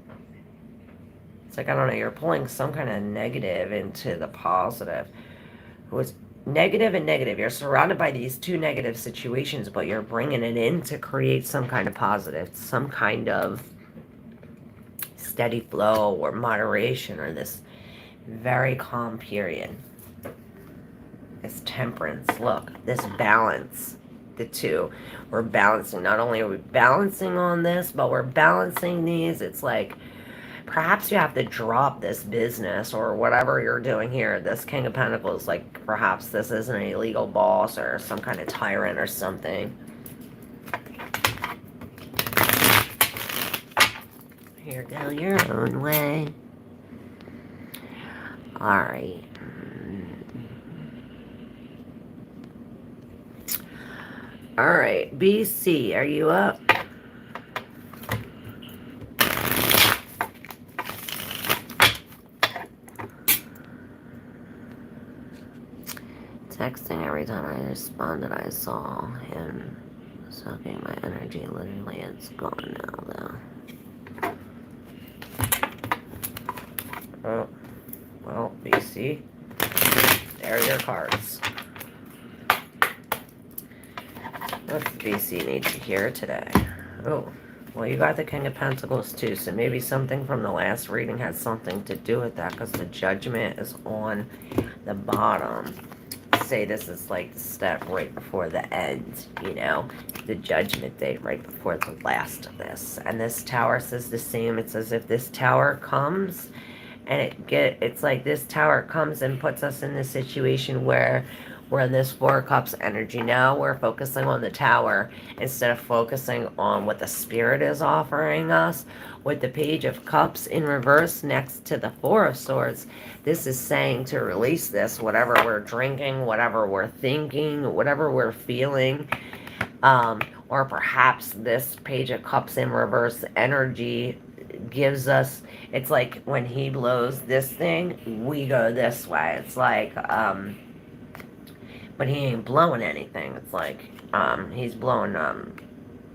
It's like, I don't know, you're pulling some kind of negative into the positive. It was negative and negative. You're surrounded by these two negative situations, but you're bringing it in to create some kind of positive, some kind of steady flow or moderation or this very calm period. This temperance, look, this balance, the two. We're balancing. Not only are we balancing on this, but we're balancing these. It's like, perhaps you have to drop this business or whatever you're doing here. This King of Pentacles, like, perhaps this isn't an illegal boss or some kind of tyrant or something. Here, go your own way. Alright. Alright, BC, are you up? Texting every time I responded, I saw him sucking my energy. Literally, it's gone now, though. Oh, well, BC. There are your cards. What does BC need to hear today? Oh, well, you got the King of Pentacles, too, so maybe something from the last reading has something to do with that, because the Judgment is on the bottom. Say this is like the step right before the end, you know, the Judgment Day right before the last of this. And this Tower says the same. It's as if this Tower comes and it's like this Tower comes and puts us in this situation where we're in this Four of Cups energy. Now we're focusing on the Tower instead of focusing on what the Spirit is offering us. With the Page of Cups in reverse next to the Four of Swords, this is saying to release this, whatever we're drinking, whatever we're thinking, whatever we're feeling. Or perhaps this Page of Cups in reverse energy gives us, it's like when he blows this thing, we go this way. It's like, but he ain't blowing anything. It's like, he's blowing,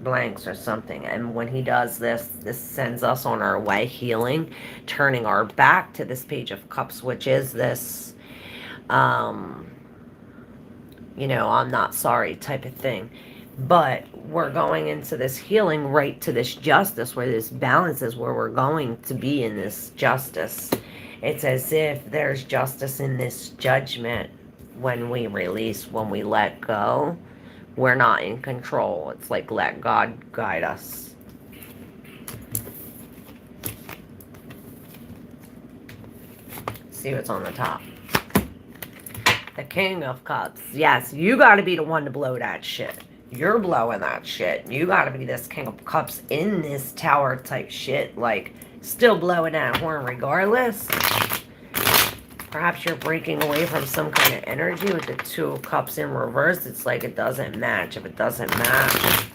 blanks or something. And when he does this, this sends us on our way healing, turning our back to this Page of Cups, which is this, you know, I'm not sorry type of thing. But we're going into this healing right to this justice, where this balance is where we're going to be in this justice. It's as if there's justice in this judgment when we release, when we let go. We're not in control. It's like let God guide us. See what's on the top. The King of Cups. Yes, you got to be the one to blow that shit. You're blowing that shit. You got to be this King of Cups in this Tower type shit. Like, still blowing that horn regardless. Perhaps you're breaking away from some kind of energy with the Two of Cups in reverse. It's like it doesn't match. If it doesn't match,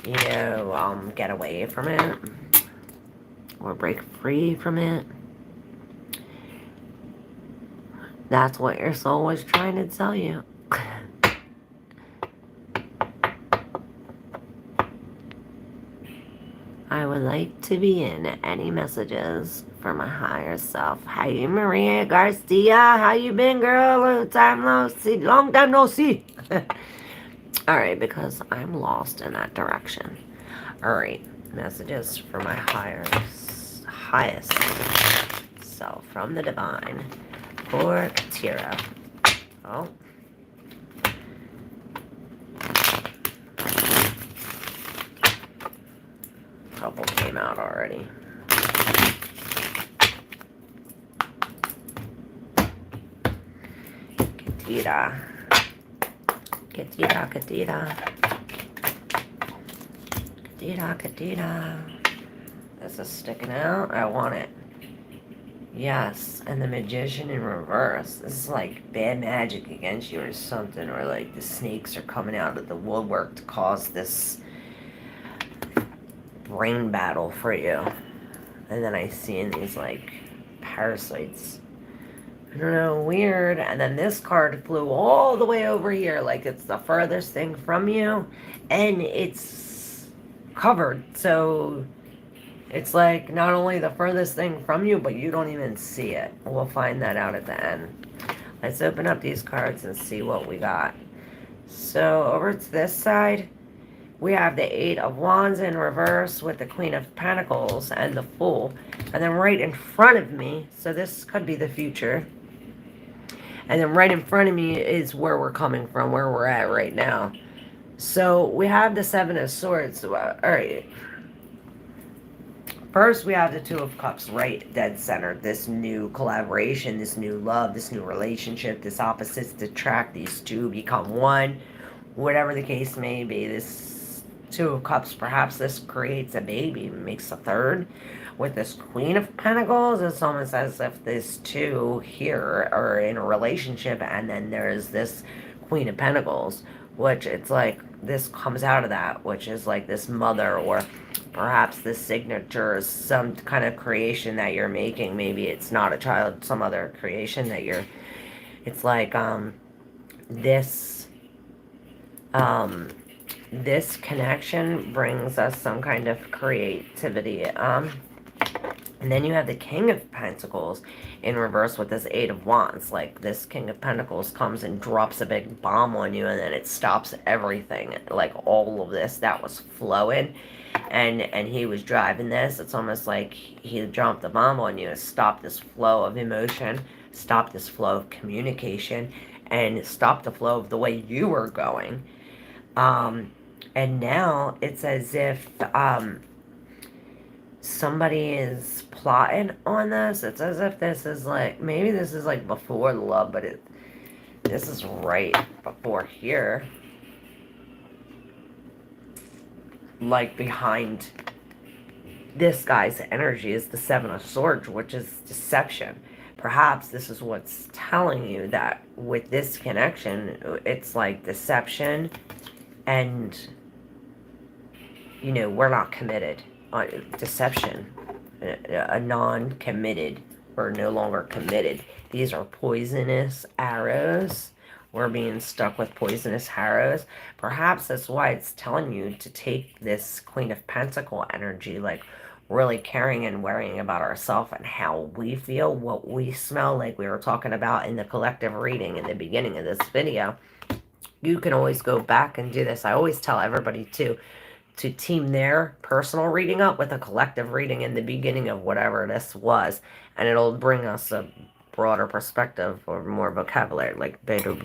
you know, get away from it. Or break free from it. That's what your soul was trying to tell you. I would like to be in any messages for my higher self. Hey, Maria Garcia, how you been, girl? Long time no see. All right, because I'm lost in that direction. All right, messages for my highest self from the divine for Tira. Oh. Couple came out already. Katira. Katira, Katira. Katira, Katira. This is sticking out. I want it. Yes, and the Magician in reverse. This is like bad magic against you or something, or like the snakes are coming out of the woodwork to cause this brain battle for you. And then I see these like parasites. I don't know, weird. And then this card flew all the way over here, like it's the furthest thing from you, and it's covered. So it's like not only the furthest thing from you, but you don't even see it. We'll find that out at the end. Let's open up these cards and see what we got. So over to this side, we have the Eight of Wands in reverse with the Queen of Pentacles and the Fool. And then right in front of me, so this could be the future. And then right in front of me is where we're coming from, where we're at right now. So we have the Seven of Swords. All right. First, we have the Two of Cups right dead center. This new collaboration, this new love, this new relationship, this opposites attract. These two become one. Whatever the case may be, this Two of Cups, perhaps this creates a baby, makes a third. With this Queen of Pentacles, it's almost as if these two here are in a relationship, and then there's this Queen of Pentacles, which it's like this comes out of that, which is like this mother, or perhaps this signature is some kind of creation that you're making. Maybe it's not a child, some other creation that you're, it's like, this, this connection brings us some kind of creativity. And then you have the King of Pentacles in reverse with this Eight of Wands. Like, this King of Pentacles comes and drops a big bomb on you, and then it stops everything. Like, all of this that was flowing, and he was driving this. It's almost like he dropped the bomb on you and stopped this flow of emotion, stopped this flow of communication, and stopped the flow of the way you were going. And now it's as if, somebody is plotting on this. It's as if this is like, maybe this is like before the love, but this is right before here. Like, behind this guy's energy is the Seven of Swords, which is deception. Perhaps this is what's telling you that with this connection, it's like deception, and, you know, we're not committed. Deception, a non-committed, we're no longer committed. These are poisonous arrows. We're being stuck with poisonous arrows. Perhaps that's why it's telling you to take this Queen of Pentacle energy, like really caring and worrying about ourselves and how we feel, what we smell, like we were talking about in the collective reading in the beginning of this video. You can always go back and do this. I always tell everybody to team their personal reading up with a collective reading in the beginning of whatever this was, and it'll bring us a broader perspective or more vocabulary, like better,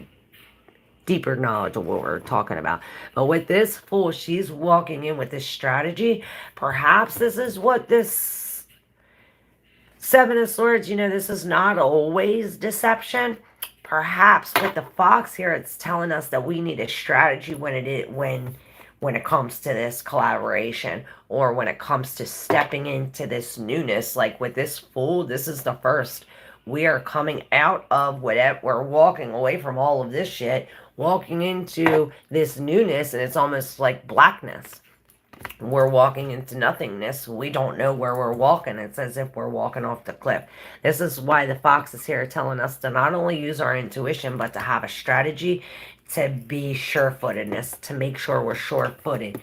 deeper knowledge of what we're talking about. But with this Fool, she's walking in with this strategy. Perhaps this is what this Seven of Swords, you know, this is not always deception. Perhaps with the Fox here, it's telling us that we need a strategy when it comes to this collaboration, or when it comes to stepping into this newness. Like with this Fool, this is the first. We are coming out of whatever, we're walking away from all of this shit, walking into this newness, and it's almost like blackness. We're walking into nothingness. We don't know where we're walking. It's as if we're walking off the cliff. This is why the Fox is here, telling us to not only use our intuition, but to have a strategy, to be sure-footedness, to make sure we're sure-footed.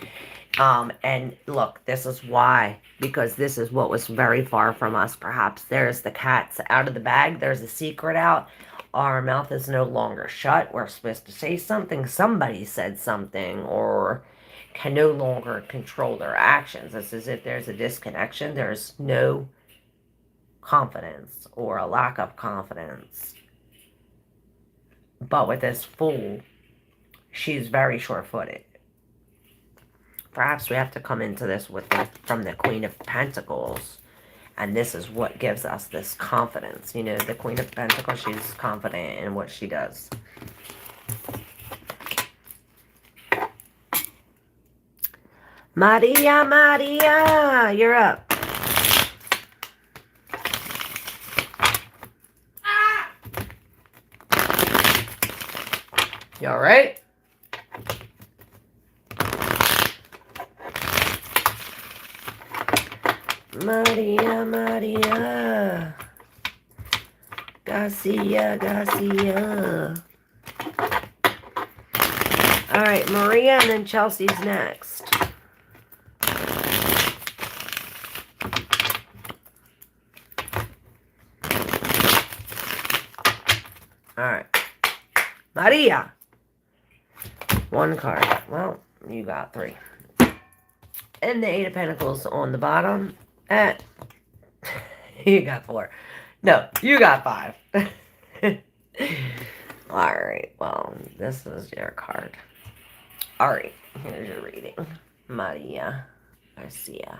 And look, this is why, because this is what was very far from us. Perhaps there's the cat's out of the bag. There's a secret out. Our mouth is no longer shut. We're supposed to say something. Somebody said something, or can no longer control their actions. It's as if there's a disconnection. There's no confidence, or a lack of confidence. But with this Fool, she's very sure-footed. Perhaps we have to come into this with from the Queen of Pentacles. And this is what gives us this confidence. You know, the Queen of Pentacles, she's confident in what she does. Maria, Maria, you're up. You all right? Maria, Maria. Garcia, Garcia. All right, Maria, and then Chelsea's next. All right. Maria. One card. Well, you got three. And the Eight of Pentacles on the bottom. You got four. No, you got five. Alright, well, this is your card. Alright, here's your reading. Maria Garcia.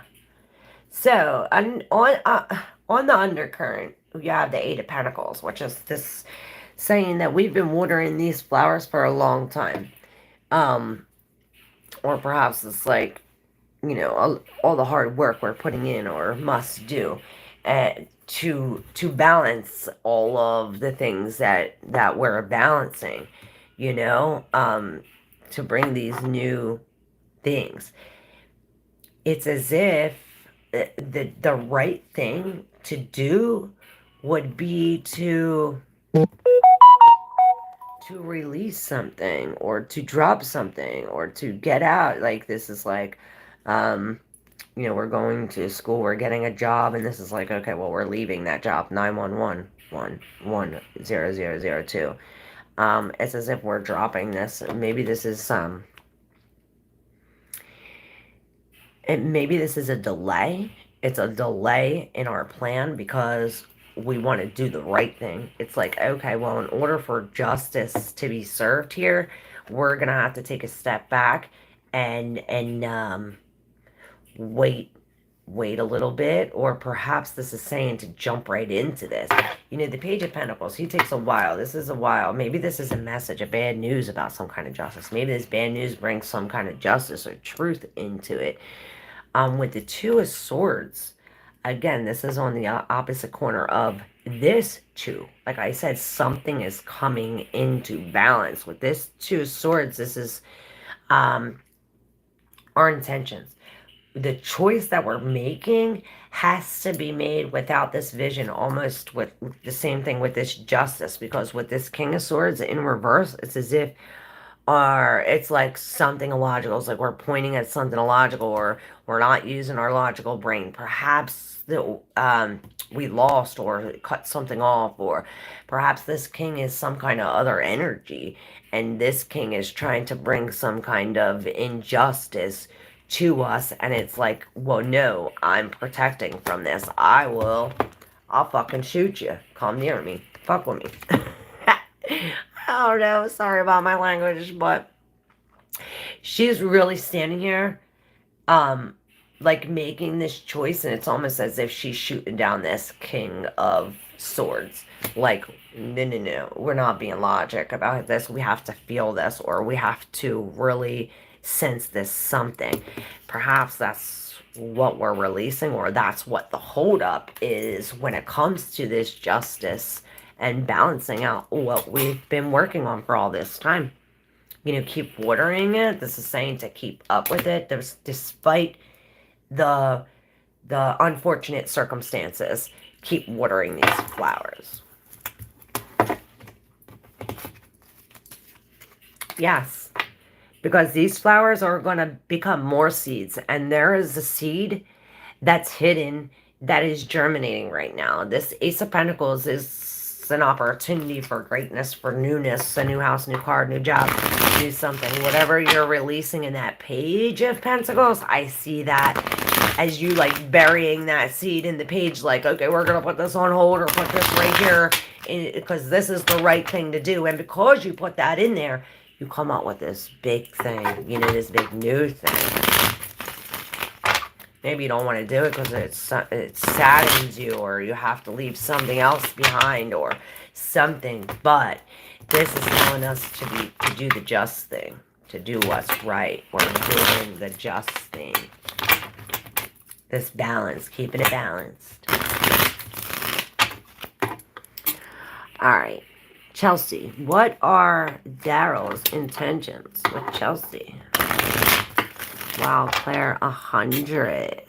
So, on the undercurrent, you have the Eight of Pentacles, which is this saying that we've been watering these flowers for a long time. Or perhaps it's like, you know, all the hard work we're putting in or must do to balance all of the things that we're balancing, you know, to bring these new things. It's as if the right thing to do would be to to release something or to drop something or to get out. Like this is like, we're going to school, we're getting a job, and this is like, okay, well, we're leaving that job. 911 11002. It's as if we're dropping this. Maybe this is maybe this is a delay. It's a delay in our plan because we want to do the right thing. It's like, okay, well, in order for justice to be served here, we're gonna have to take a step back and wait a little bit, or perhaps this is saying to jump right into this. The Page of Pentacles, he takes a while. This is a while. Maybe this is a message, a bad news about some kind of justice. Maybe this bad news brings some kind of justice or truth into it. With the Two of Swords, again, this is on the opposite corner of this two. Like I said, something is coming into balance. With this Two of Swords, this is our intentions. The choice that we're making has to be made without this vision, almost with the same thing with this justice, because with this King of Swords in reverse, it's as if it's like something illogical. It's like we're pointing at something illogical, or we're not using our logical brain. Perhaps we lost or cut something off, or perhaps this king is some kind of other energy, and this king is trying to bring some kind of injustice to us, and it's like, well, no, I'm protecting from this. I'll fucking shoot you. Come near me. Fuck with me. I don't know. Sorry about my language, but she's really standing here, like making this choice, and it's almost as if she's shooting down this King of Swords. Like, no, we're not being logic about this. We have to feel this, or we have to really sense this something. Perhaps that's what we're releasing, or that's what the holdup is when it comes to this justice and balancing out what we've been working on for all this time. Keep watering it. This is saying to keep up with it. Despite the unfortunate circumstances, keep watering these flowers. Yes, because these flowers are going to become more seeds, and there is a seed that's hidden that is germinating right now. This Ace of Pentacles is an opportunity for greatness, for newness, a new house, new car, new job, new something. Whatever you're releasing in that Page of Pentacles, I see that as you like burying that seed in the page, like, okay, we're going to put this on hold or put this right here because this is the right thing to do. And because you put that in there, you come up with this big thing, this big new thing. Maybe you don't want to do it because it saddens you, or you have to leave something else behind or something. But this is telling us to do the just thing, to do what's right. We're doing the just thing. This balance, keeping it balanced. All right, Chelsea. What are Daryl's intentions with Chelsea? Wow, Claire, 100.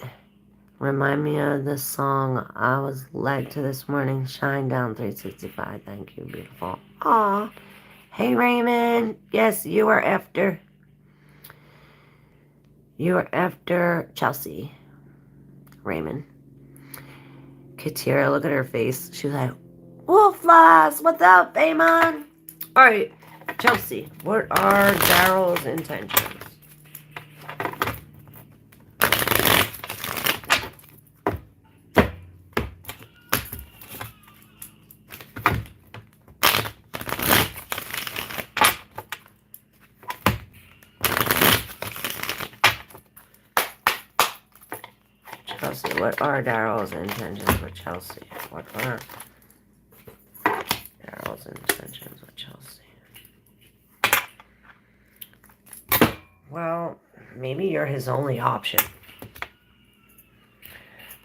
Remind me of the song I was led to this morning. Shine Down 365. Thank you, beautiful. Aw. Hey, Raymond. Yes, you are after Chelsea. Raymond. Katira, look at her face. She's like, Wolf Flies, what's up, Amon? All right, Chelsea, what are Daryl's intentions? Chelsea, what are Daryl's intentions with Chelsea? What are Daryl's intentions with Chelsea? Well, maybe you're his only option.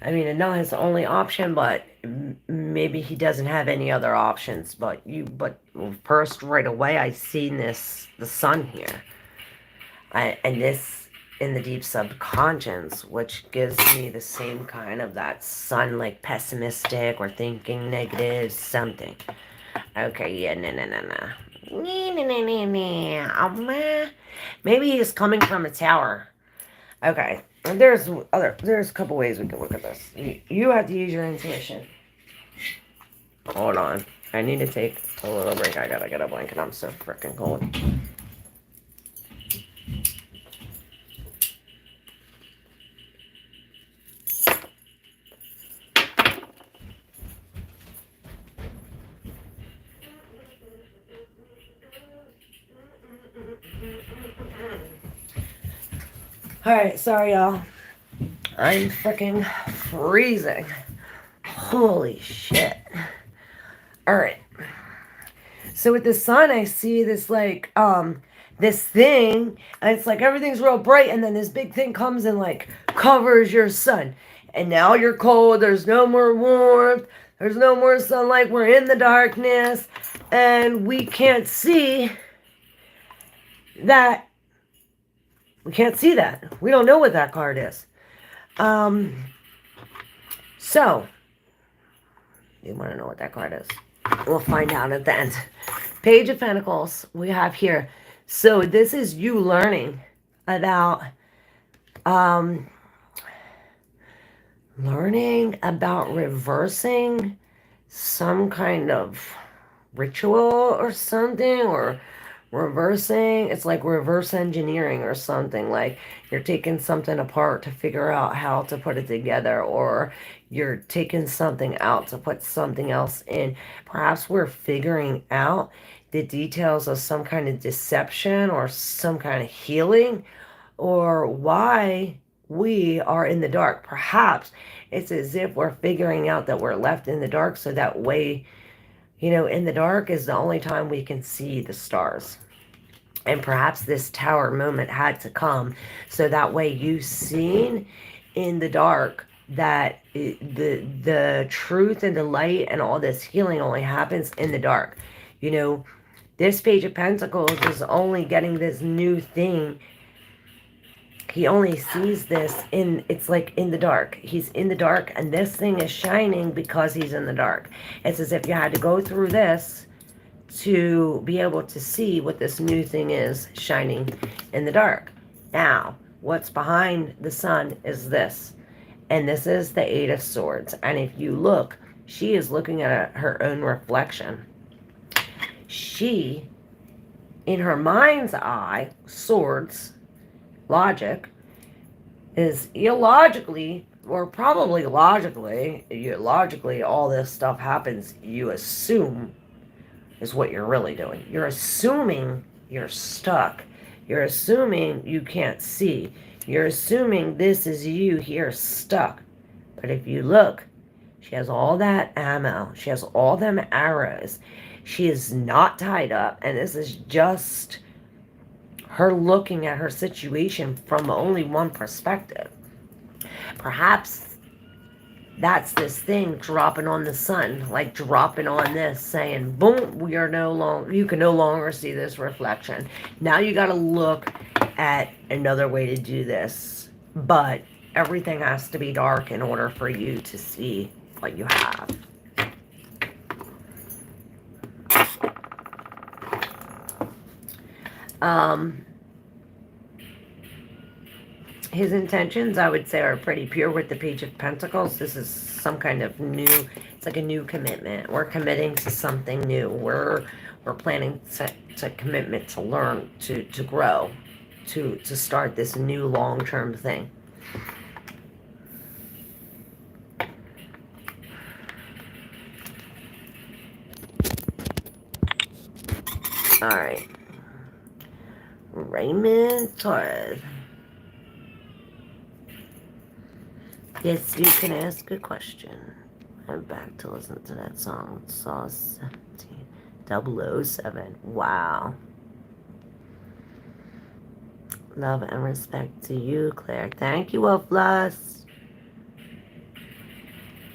I mean, not his only option, but maybe he doesn't have any other options. But first, right away, I seen the sun here. And this in the deep subconscious, which gives me the same kind of that sun, like pessimistic or thinking negative, something. Okay, yeah, no. Maybe he's coming from a tower. Okay. There's a couple ways we can look at this. You have to use your intuition. Hold on. I need to take a little break. I gotta get a blanket. I'm so freaking cold. Alright, sorry y'all. I'm freaking freezing. Holy shit. Alright. So with the sun, I see this like, this thing, and it's like everything's real bright, and then this big thing comes and like covers your sun. And now you're cold, there's no more warmth, there's no more sunlight, we're in the darkness, and we can't see that. We can't see that. We don't know what that card is. So, you want to know what that card is? We'll find out at the end. Page of Pentacles we have here. So this is you learning about reversing some kind of ritual or something, or reversing, it's like reverse engineering or something, like you're taking something apart to figure out how to put it together, or you're taking something out to put something else in. Perhaps we're figuring out the details of some kind of deception or some kind of healing, or why we are in the dark. Perhaps it's as if we're figuring out that we're left in the dark, so that way, you know, in the dark is the only time we can see the stars. And perhaps this tower moment had to come so that way you've seen in the dark that the truth and the light and all this healing only happens in the dark. You know, this Page of Pentacles is only getting this new thing. He only sees this in, it's like in the dark. He's in the dark, and this thing is shining because he's in the dark. It's as if you had to go through this to be able to see what this new thing is shining in the dark. Now, what's behind the sun is this. And this is the Eight of Swords. And if you look, she is looking at her own reflection. She, in her mind's eye, swords, logic, is illogically, or probably logically, all this stuff happens, you assume, is what you're really doing. You're assuming you're stuck. You're assuming you can't see. You're assuming this is you here stuck. But if you look, she has all that ammo. She has all them arrows. She is not tied up. And this is just her looking at her situation from only one perspective. Perhaps that's this thing dropping on the sun, like dropping on this, saying, boom, we are no longer, you can no longer see this reflection. Now you got to look at another way to do this. But everything has to be dark in order for you to see what you have. His intentions, I would say, are pretty pure with the Page of Pentacles. This is some kind of new, it's like a new commitment. We're committing to something new. We're planning to commitment to learn, to grow, to start this new long-term thing. All right. Raymond Torres. Yes, you can ask a question. I'm back to listen to that song. Saw 007. Wow. Love and respect to you, Claire. Thank you, Wolfless.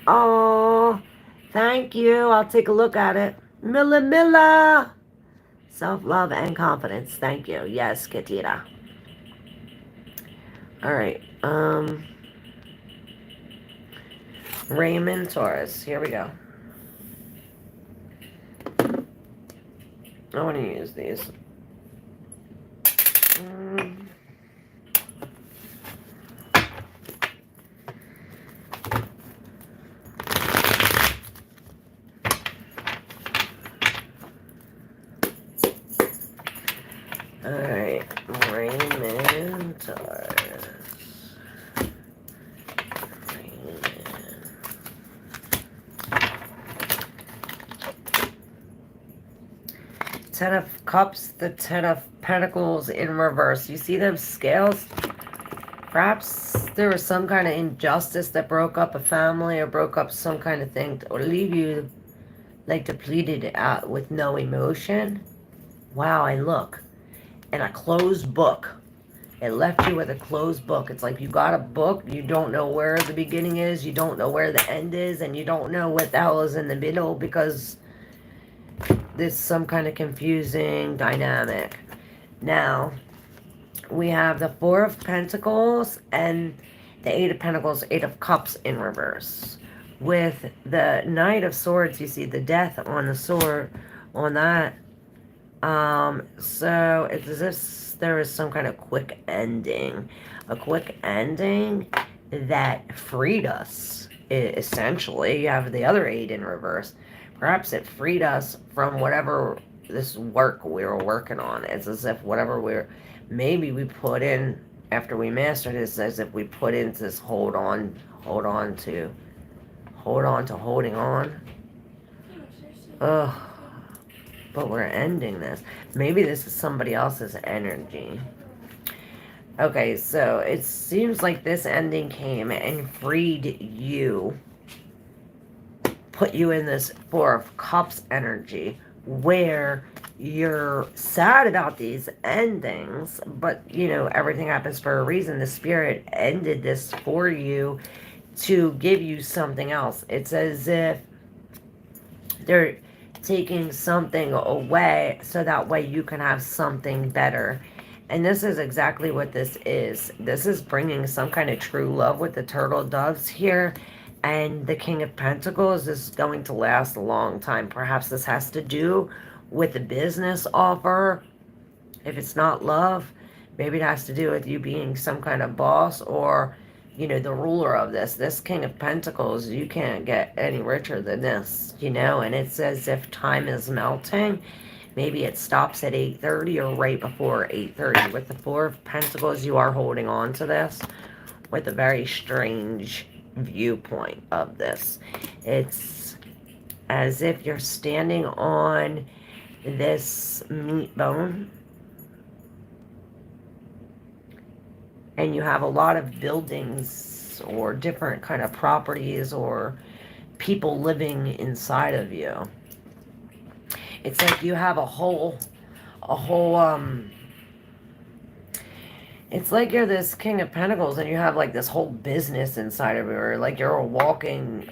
Oh, thank you. I'll take a look at it. Milla. Self-love and confidence. Thank you. Yes, Katita. All right. Raymond Taurus. Here we go. I want to use these. Alright, Raymond. Ten of Cups, the Ten of Pentacles in reverse. You see them scales? Perhaps there was some kind of injustice that broke up a family or broke up some kind of thing or leave you like depleted out with no emotion. Wow, and look, in a closed book. It left you with a closed book. It's like you got a book, you don't know where the beginning is, you don't know where the end is, and you don't know what the hell is in the middle because there's some kind of confusing dynamic. Now, we have the Four of Pentacles and the Eight of Pentacles, Eight of Cups in reverse. With the Knight of Swords, you see the death on the sword, on that. So it's as if there is some kind of quick ending. A quick ending that freed us, essentially. You have the other Eight in reverse. Perhaps it freed us from whatever this work we were working on. It's as if whatever maybe we put in after we mastered this, as if we put into this holding on. Ugh. But we're ending this. Maybe this is somebody else's energy. Okay, so it seems like this ending came and freed you. Put you in this Four of Cups energy where you're sad about these endings, but you know, everything happens for a reason. The Spirit ended this for you to give you something else. It's as if they're taking something away so that way you can have something better. And this is exactly what this is. This is bringing some kind of true love with the turtle doves here. And the King of Pentacles is going to last a long time. Perhaps this has to do with the business offer. If it's not love, maybe it has to do with you being some kind of boss or, you know, the ruler of this. This King of Pentacles, you can't get any richer than this, you know. And it's as if time is melting. Maybe it stops at 8:30 or right before 8:30. With the Four of Pentacles, you are holding on to this with a very strange viewpoint of this. It's as if you're standing on this meat bone and you have a lot of buildings or different kind of properties or people living inside of you. It's like you have a whole it's like you're this King of Pentacles and you have like this whole business inside of you, or like you're a walking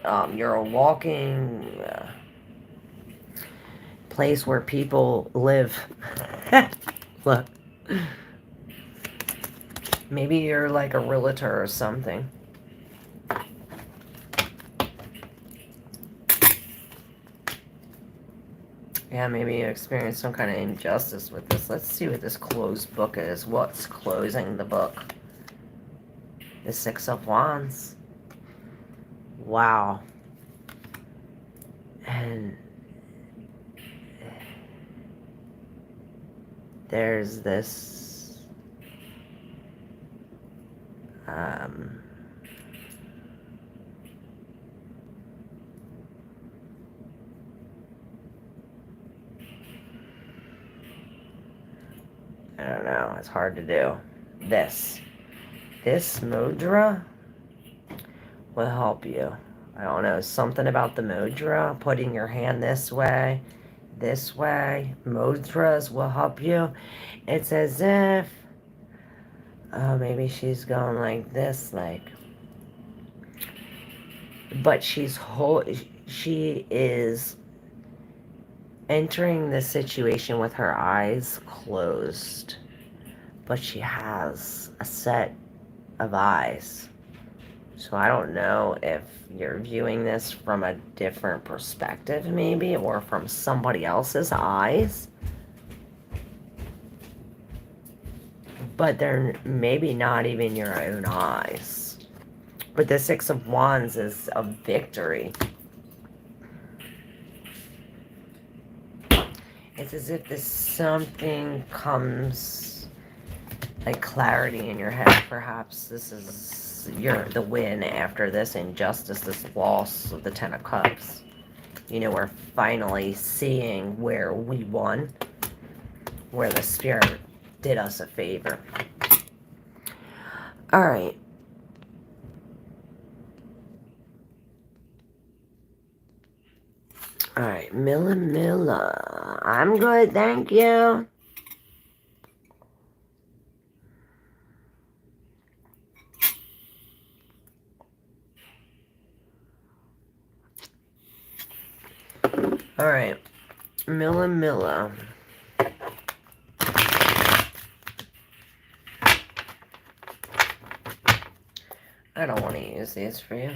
place where people live. Look. Maybe you're like a realtor or something. Yeah, maybe you experience some kind of injustice with this. Let's see what this closed book is. What's closing the book? The Six of Wands. Wow. And there's this I don't know, it's hard to do. This mudra will help you. I don't know, something about the mudra, putting your hand this way, mudras will help you. It's as if, oh, maybe she's going like this, like, but she is entering the situation with her eyes closed, but she has a set of eyes. So I don't know if you're viewing this from a different perspective maybe, or from somebody else's eyes. but they're maybe not even your own eyes. But the Six of Wands is a victory. It's as if this something comes, like clarity in your head. Perhaps this is the win after this injustice, this loss of the Ten of Cups. You know, we're finally seeing where we won, where the Spirit did us a favor. All right. All right, Milla. I'm good, thank you. All right, Milla. I don't want to use these for you.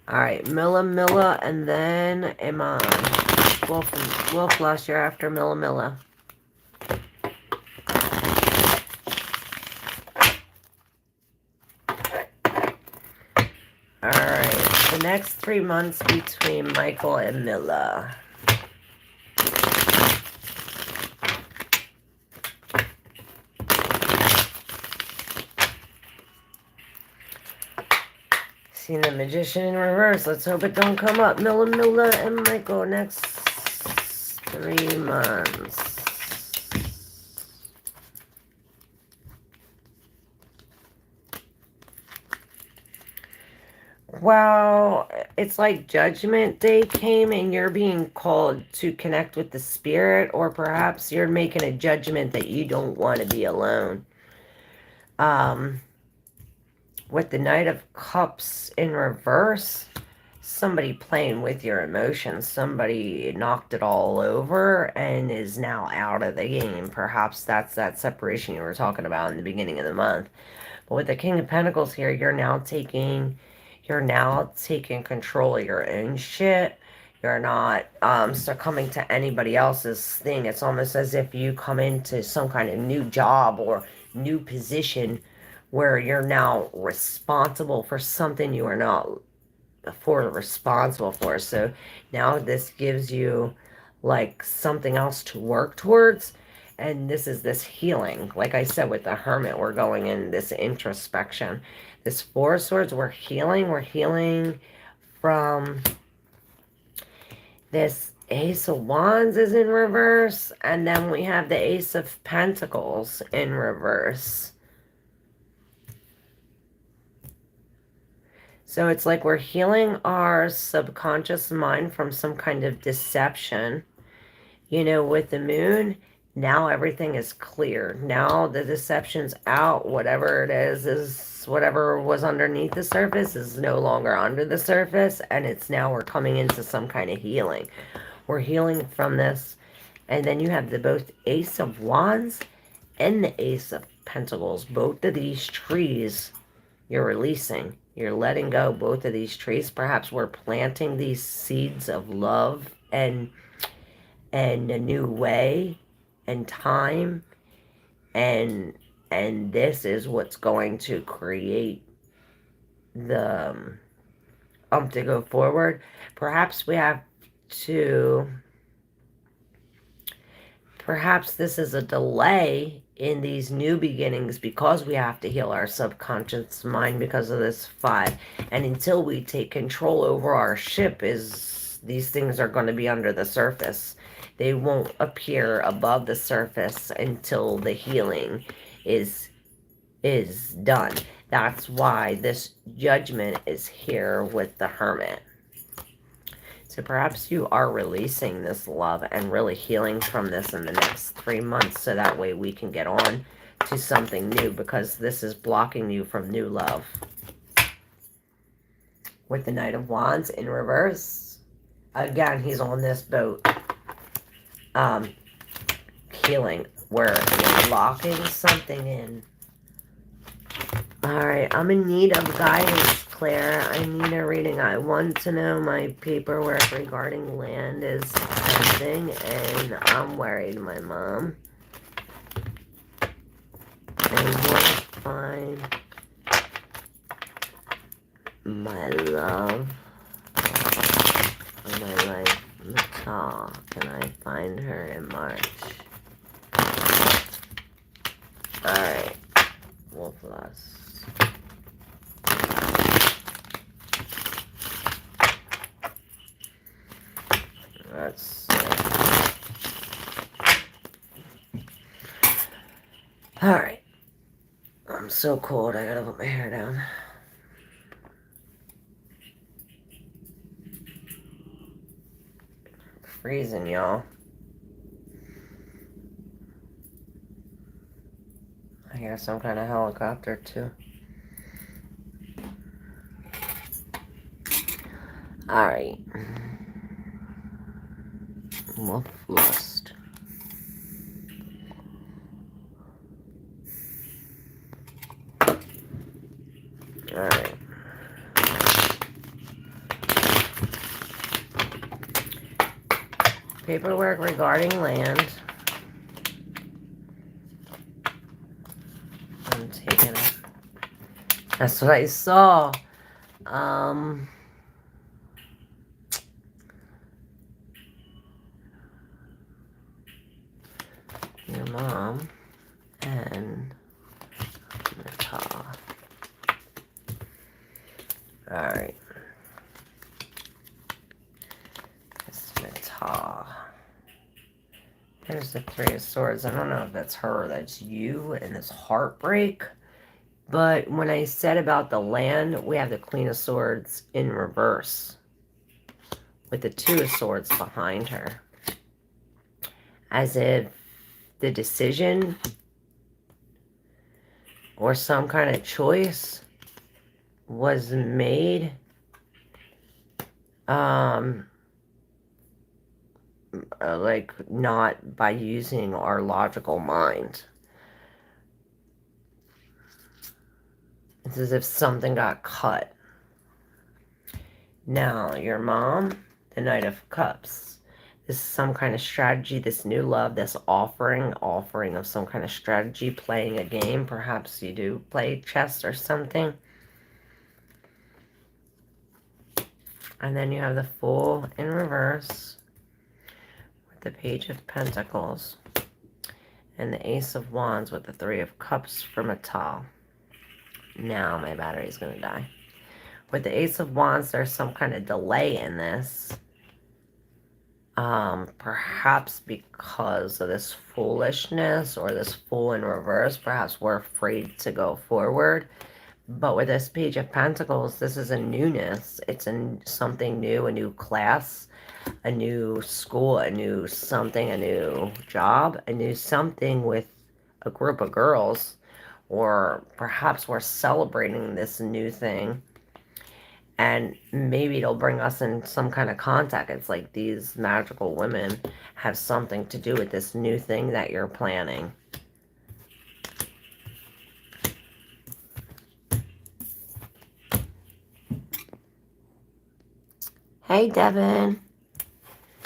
All right, Milla, and then Iman. Wolf last year after Milla. All right, the next 3 months between Michael and Milla. Seen the Magician in reverse. Let's hope it don't come up. Milla and Michael next 3 months. Well, it's like Judgment Day came and you're being called to connect with the Spirit, or perhaps you're making a judgment that you don't want to be alone. With the Knight of Cups in reverse, somebody playing with your emotions. Somebody knocked it all over and is now out of the game. Perhaps that's that separation you were talking about in the beginning of the month. But with the King of Pentacles here, you're now taking control of your own shit. You're not succumbing to anybody else's thing. It's almost as if you come into some kind of new job or new position where you're now responsible for something you are not responsible for. So now this gives you like something else to work towards. And this is this healing. Like I said, with the Hermit, we're going in this introspection. This Four of Swords, we're healing. We're healing from this Ace of Wands is in reverse. And then we have the Ace of Pentacles in reverse. So it's like we're healing our subconscious mind from some kind of deception. You know, with the Moon, now everything is clear. Now the deception's out. Whatever it is whatever was underneath the surface is no longer under the surface. And it's now we're coming into some kind of healing. We're healing from this. And then you have the both Ace of Wands and the Ace of Pentacles. Both of these trees you're releasing. You're letting go both of these trees. Perhaps we're planting these seeds of love and a new way and time. And this is what's going to create the to go forward. Perhaps we have to... Perhaps this is a delay in these new beginnings because we have to heal our subconscious mind because of this 5. And until we take control over our ship, these things are going to be under the surface. They won't appear above the surface until the healing is done. That's why this judgment is here with the Hermit. So perhaps you are releasing this love and really healing from this in the next 3 months, so that way we can get on to something new, because this is blocking you from new love. With the Knight of Wands in reverse, again, he's on this boat, healing, where you're locking something in. All right, I'm in need of guidance, Claire, I need a reading. I want to know my paperwork regarding land is pending, and I'm worried, my mom. I want to find my love of my life, Natal. Can I find her in March? Alright, Wolf Lust. Let's see. Alright. I'm so cold, I gotta put my hair down. Freezing, y'all. I hear some kind of helicopter, too. Alright. Wolf Lust. Alright. Paperwork regarding land. I'm taking it. That's what I saw. Your mom and Natal. Alright. It's Natal. There's the Three of Swords. I don't know if that's her or that's you and this heartbreak. But when I said about the land, we have the Queen of Swords in reverse. With the Two of Swords behind her. As if the decision or some kind of choice was made like not by using our logical mind. It's as if something got cut. Now, your mom, the Knight of Cups. This is some kind of strategy, this new love, this offering of some kind of strategy, playing a game. Perhaps you do play chess or something. And then you have the Fool in reverse with the Page of Pentacles. And the Ace of Wands with the Three of Cups for Natal. Now my battery's going to die. With the Ace of Wands, there's some kind of delay in this. Perhaps because of this foolishness or this Fool in reverse. Perhaps we're afraid to go forward. But with this Page of Pentacles, this is a newness. It's something new, a new class, a new school, a new something, a new job, a new something with a group of girls. Or perhaps we're celebrating this new thing. And maybe it'll bring us in some kind of contact. It's like these magical women have something to do with this new thing that you're planning. Hey, Devin.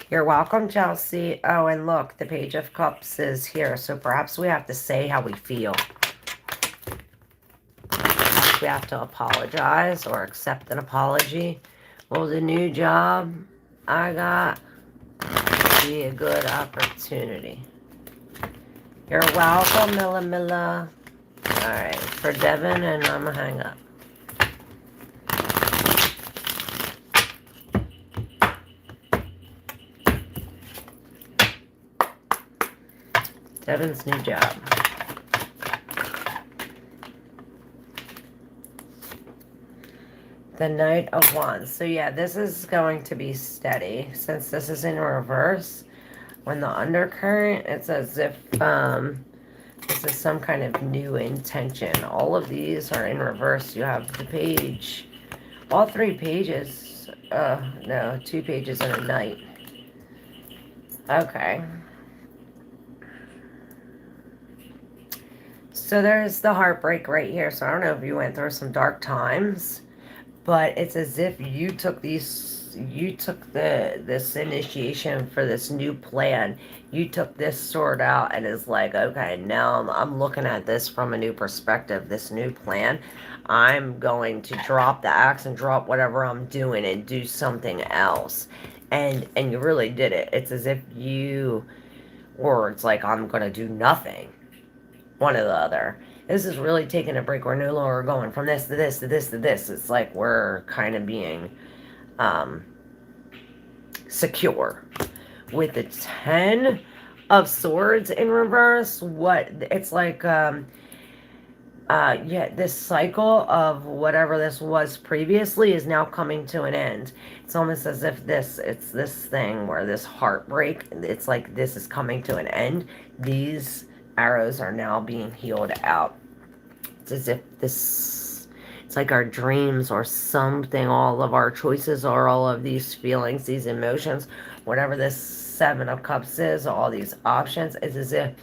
You're welcome, Chelsea. Oh, and look, the Page of Cups is here. So perhaps we have to say how we feel. We have to apologize or accept an apology. Will the new job I got be a good opportunity? You're welcome, Milla. Alright, for Devin, and I'm gonna hang up. Devin's new job. The Knight of Wands. So yeah, this is going to be steady. Since this is in reverse, when the undercurrent, it's as if this is some kind of new intention. All of these are in reverse. You have the page, all three pages. No, two pages and a knight. Okay. So there's the heartbreak right here. So I don't know if you went through some dark times. But it's as if you took this initiation for this new plan. You took this sword out and is like, okay, now I'm looking at this from a new perspective, this new plan. I'm going to drop the axe and drop whatever I'm doing and do something else. And you really did it. It's as if you, or it's like, I'm gonna do nothing. One or the other. This is really taking a break. We're no longer going from this to this to this to this. It's like we're kind of being um, secure. With the 10 of swords in reverse, what it's like, yeah, this cycle of whatever this was previously is now coming to an end. It's almost as if it's this thing where this heartbreak, it's like this is coming to an end. These arrows are now being healed out. It's as if it's like our dreams or something, all of our choices are all of these feelings, these emotions, whatever this 7 of Cups is, all these options, it's as if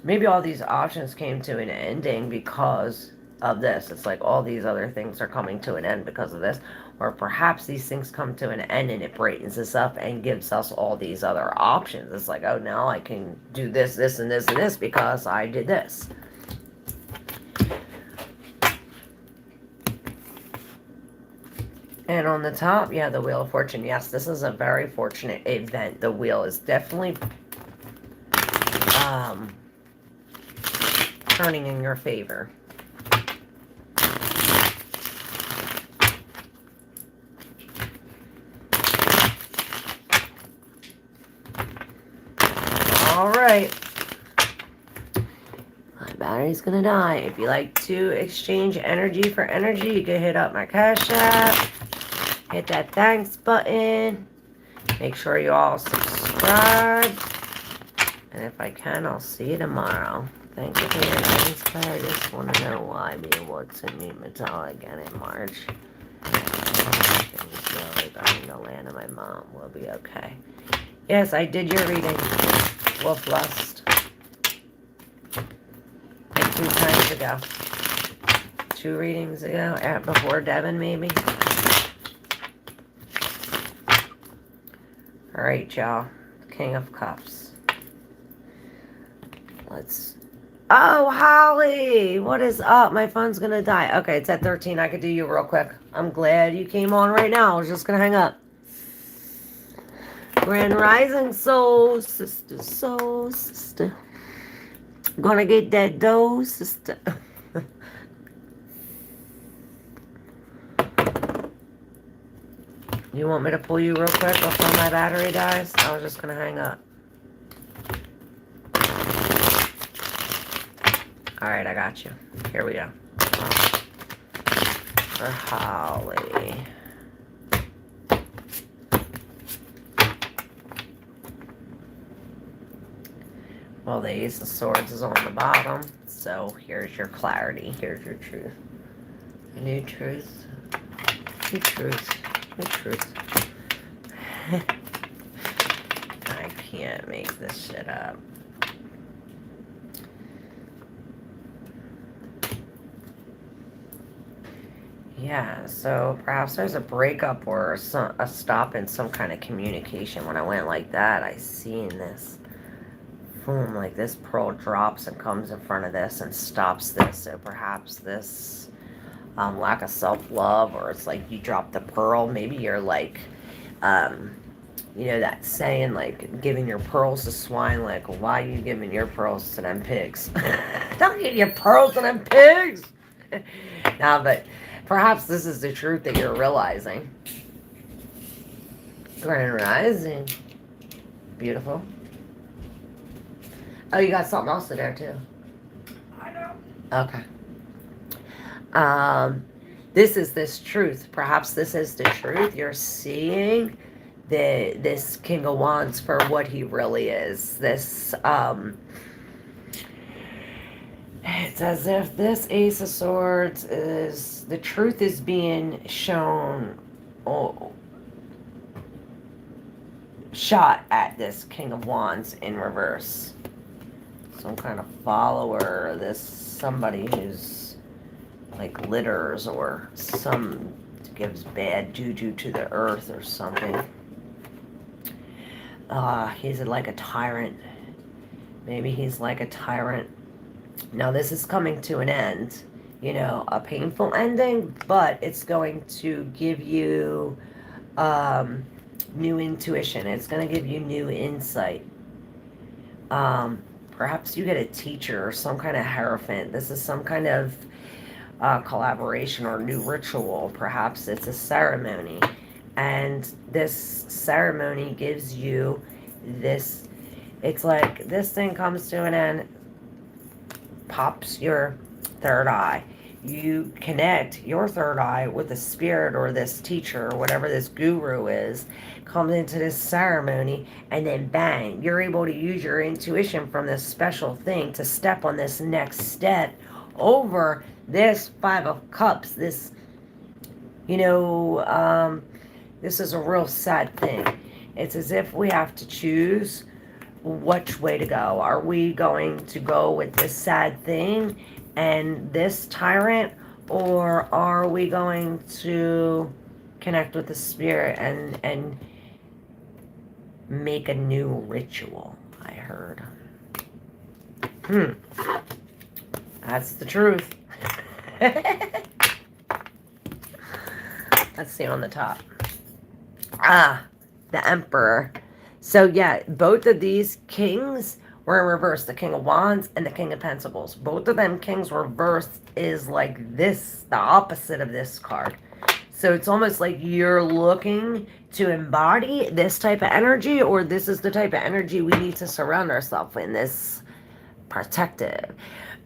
maybe all these options came to an ending because of this. It's like all these other things are coming to an end because of this. Or perhaps these things come to an end and it brightens us up and gives us all these other options. It's like, oh, now I can do this, this, and this, and this because I did this. And on the top, yeah, the Wheel of Fortune. Yes, this is a very fortunate event. The wheel is definitely turning in your favor. All right. My battery's gonna die. If you like to exchange energy for energy, you can hit up my Cash App. Hit that thanks button. Make sure you all subscribe. And if I can, I'll see you tomorrow. Thank you for your guidance, Claire. I just want to know why me what's in me metallic again in March. Things go regarding the land of my mom will be okay. Yes, I did your reading. Wolf Lust. Like 2 times ago. 2 readings ago. Before Devin, maybe. Alright, y'all. King of Cups. Let's... Oh, Holly! What is up? My phone's gonna die. Okay, it's at 13. I could do you real quick. I'm glad you came on right now. I was just gonna hang up. Grand Rising, soul sister, soul sister. Gonna get that dough, sister. You want me to pull you real quick before my battery dies? I was just gonna hang up. Alright, I got you. Here we go. For Holly. Well, the Ace of Swords is on the bottom. So here's your clarity. Here's your truth. A new truth. New truth. New truth. I can't make this shit up. Yeah, so perhaps there's a breakup or a stop in some kind of communication. When I went like that, I seen this. Boom, like this pearl drops and comes in front of this and stops this. So perhaps this lack of self-love, or it's like you drop the pearl. Maybe you're like, you know that saying, like, giving your pearls to swine. Like, why are you giving your pearls to them pigs? Don't give your pearls to them pigs! Nah, but perhaps this is the truth that you're realizing. Grand Rising. Beautiful. Oh, you got something else in there, too. I know. Okay. This is this truth. Perhaps this is the truth. You're seeing this King of Wands for what he really is. This, it's as if this Ace of Swords is, the truth is being shown, shot at this King of Wands in reverse. Some kind of follower, this somebody who's like litters or some gives bad juju to the earth or something. He's like a tyrant. Maybe he's like a tyrant. Now this is coming to an end, you know, a painful ending, but it's going to give you new intuition. It's going to give you new insight. Perhaps you get a teacher or some kind of hierophant. This is some kind of collaboration or new ritual. Perhaps it's a ceremony. And this ceremony gives you this, it's like this thing comes to an end, pops your third eye. You connect your third eye with the spirit or this teacher or whatever this guru is, comes into this ceremony, and then bang, you're able to use your intuition from this special thing to step on this next step over this Five of Cups. This, you know, this is a real sad thing. It's as if we have to choose which way to go. Are we going to go with this sad thing and this tyrant, or are we going to connect with the spirit and make a new ritual? I heard. That's the truth. Let's see on the top. The Emperor. So yeah, both of these kings were in reverse. The King of Wands and the King of Pentacles. Both of them kings reversed is like this, the opposite of this card. So it's almost like you're looking to embody this type of energy, or this is the type of energy we need to surround ourselves in. This protective.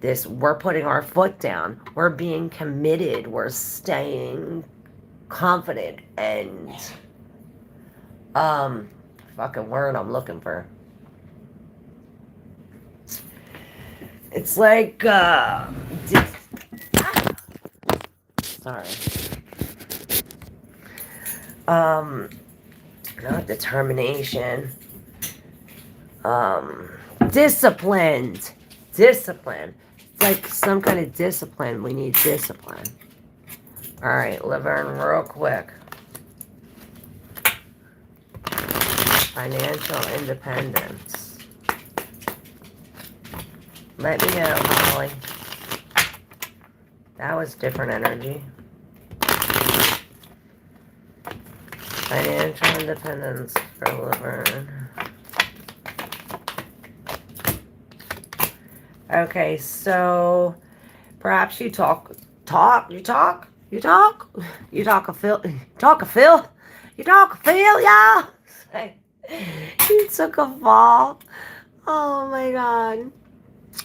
This, we're putting our foot down. We're being committed. We're staying confident and fucking word I'm looking for. It's like sorry. Not determination. Disciplined. Discipline. It's like some kind of discipline. We need discipline. Alright, Laverne, real quick. Financial independence. Let me know, Holly. That was different energy. Financial independence for Laverne. Okay, so perhaps you talk a feel, y'all. You took a fall. Oh my god.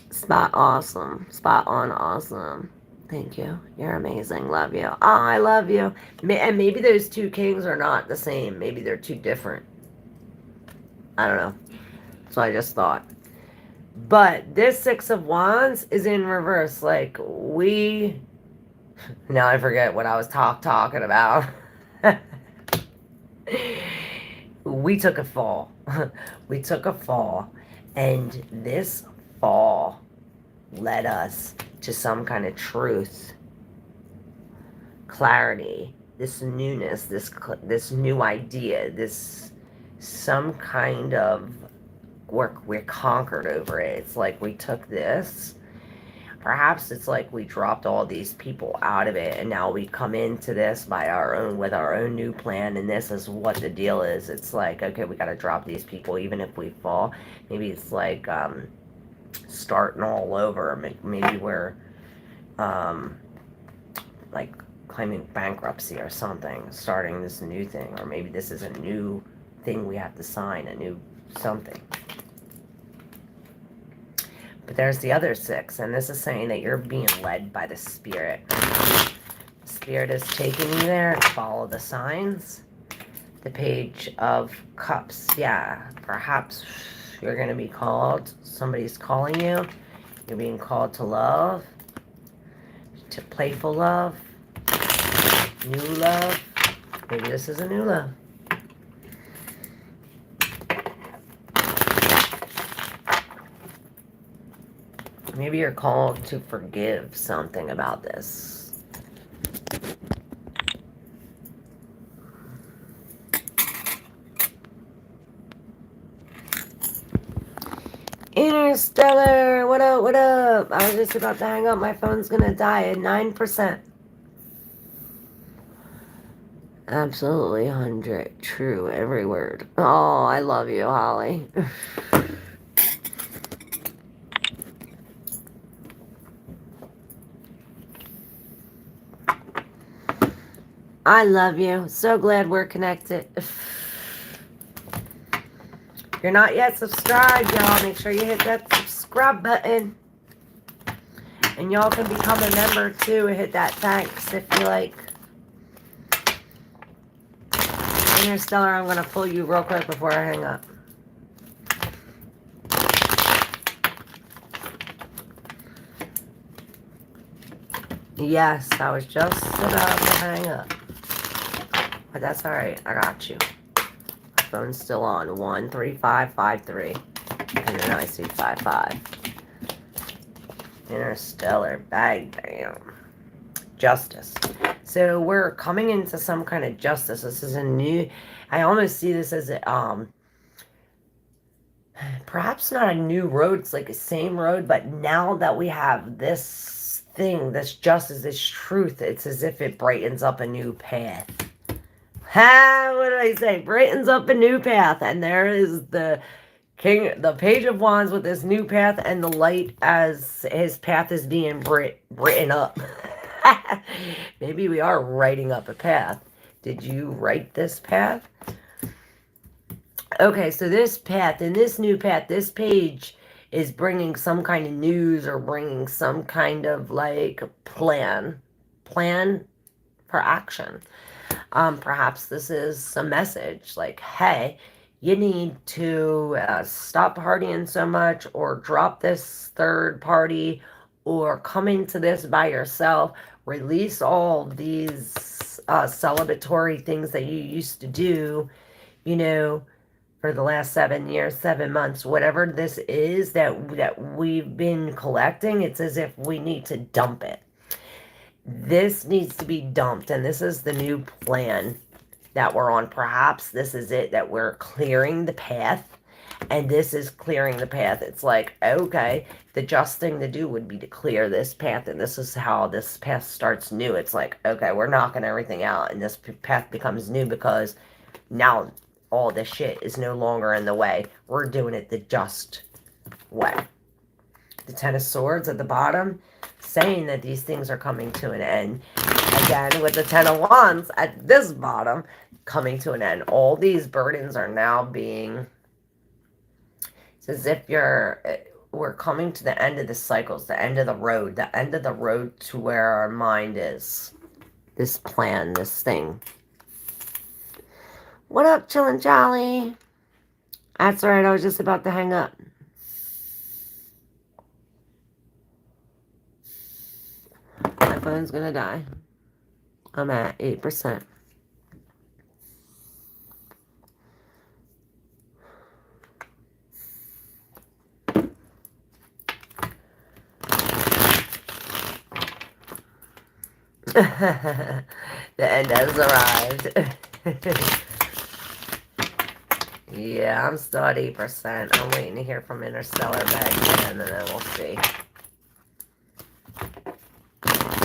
Spot awesome. Spot on awesome. Thank you. You're amazing. Love you. Oh, I love you. And maybe those two kings are not the same. Maybe they're two different. I don't know. So I just thought. But this Six of Wands is in reverse. Like, we... Now I forget what I was talking about. We took a fall. We took a fall. And this fall led us to some kind of truth, clarity, this newness, this new idea, this some kind of work. We're conquered over it. It's like we took this. Perhaps it's like we dropped all these people out of it, and now we come into this by our own, with our own new plan, and this is what the deal is. It's like, okay, we got to drop these people even if we fall. Maybe it's like starting all over. Maybe we're like claiming bankruptcy or something, starting this new thing, or maybe this is a new thing we have to sign, a new something. But there's the other six, and this is saying that you're being led by the Spirit. The Spirit is taking you there to follow the signs. The Page of Cups. Yeah, perhaps you're going to be called. Somebody's calling you. You're being called to love. To playful love. New love. Maybe this is a new love. Maybe you're called to forgive something about this. Interstellar, what up, what up? I was just about to hang up. My phone's gonna die at 9%. Absolutely 100. True, every word. Oh, I love you, Holly. I love you. So glad we're connected. If you're not yet subscribed, y'all, make sure you hit that subscribe button. And y'all can become a member too and hit that thanks if you like. Interstellar, I'm going to pull you real quick before I hang up. Yes, I was just about to hang up. But that's alright, I got you. My phone's still on. 13553. And then I see 55. Interstellar, bang, bam. Justice. So we're coming into some kind of justice. This is a new, I almost see this as a, perhaps not a new road, it's like the same road, but now that we have this thing, this justice, this truth, it's as if it brightens up a new path. Ha, what did I say? Brightens up a new path, and there is the King, the Page of Wands with this new path, and the light as his path is being written up. Maybe we are writing up a path. Did you write this path? Okay, so this path, in this new path, this page is bringing some kind of news or bringing some kind of like plan for action. Perhaps this is a message like, hey, you need to stop partying so much, or drop this third party, or come into this by yourself. Release all these celebratory things that you used to do, you know, for the last 7 years, 7 months, whatever this is that we've been collecting. It's as if we need to dump it. This needs to be dumped, and this is the new plan that we're on. Perhaps this is it, that we're clearing the path, and this is clearing the path. It's like, okay, the just thing to do would be to clear this path, and this is how this path starts new. It's like, okay, we're knocking everything out, and this path becomes new because now all this shit is no longer in the way. We're doing it the just way. The Ten of Swords at the bottom, saying that these things are coming to an end. Again, with the Ten of Wands at this bottom, coming to an end. All these burdens are now being, it's as if we're coming to the end of the cycles, the end of the road to where our mind is. This plan, this thing. What up, Chillin' Jolly? That's alright, I was just about to hang up. My phone's gonna die. I'm at 8%. The end has arrived. Yeah, I'm still at 8%. I'm waiting to hear from Interstellar back then, and then we'll see.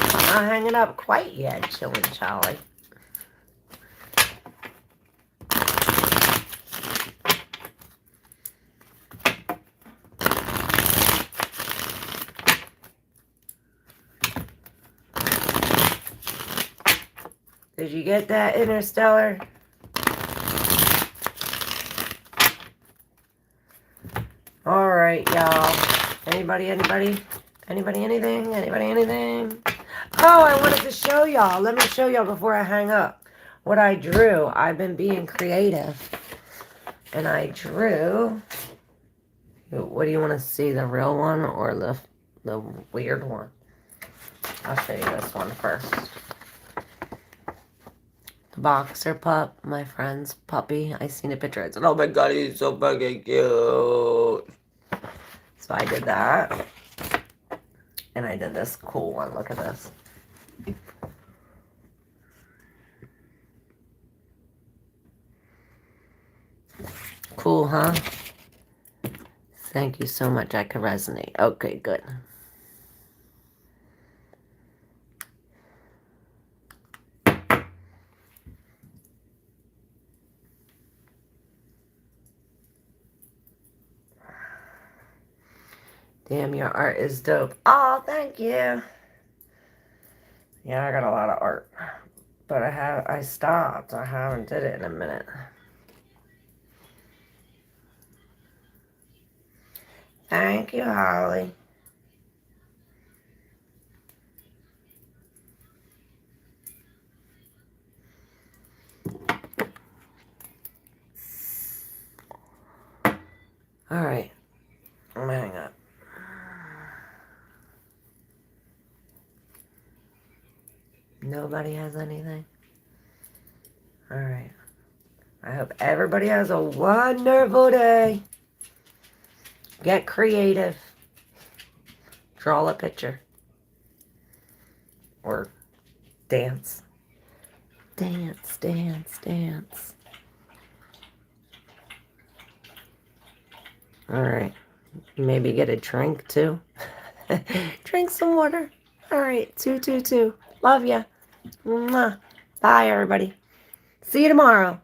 I'm not hanging up quite yet, Chillin' Charlie. Did you get that, Interstellar? Alright, y'all. Anybody, anything? Oh, I wanted to show y'all. Let me show y'all before I hang up what I drew. I've been being creative. And I drew... What do you want to see? The real one or the weird one? I'll show you this one first. The boxer pup, my friend's puppy. I seen a picture. I said, oh my god, he's so fucking cute. So I did that. And I did this cool one. Look at this. Cool, huh? Thank you so much. I can resonate. Okay, good. Damn, your art is dope. Oh, thank you. Yeah, I got a lot of art. But I stopped. I haven't did it in a minute. Thank you, Holly. All right. I'm gonna hang up. Nobody has anything? All right. I hope everybody has a wonderful day. Get creative. Draw a picture. Or dance. Dance, dance, dance. All right. Maybe get a drink too. Drink some water. All right. 222. Love ya. Mwah. Bye, everybody. See you tomorrow.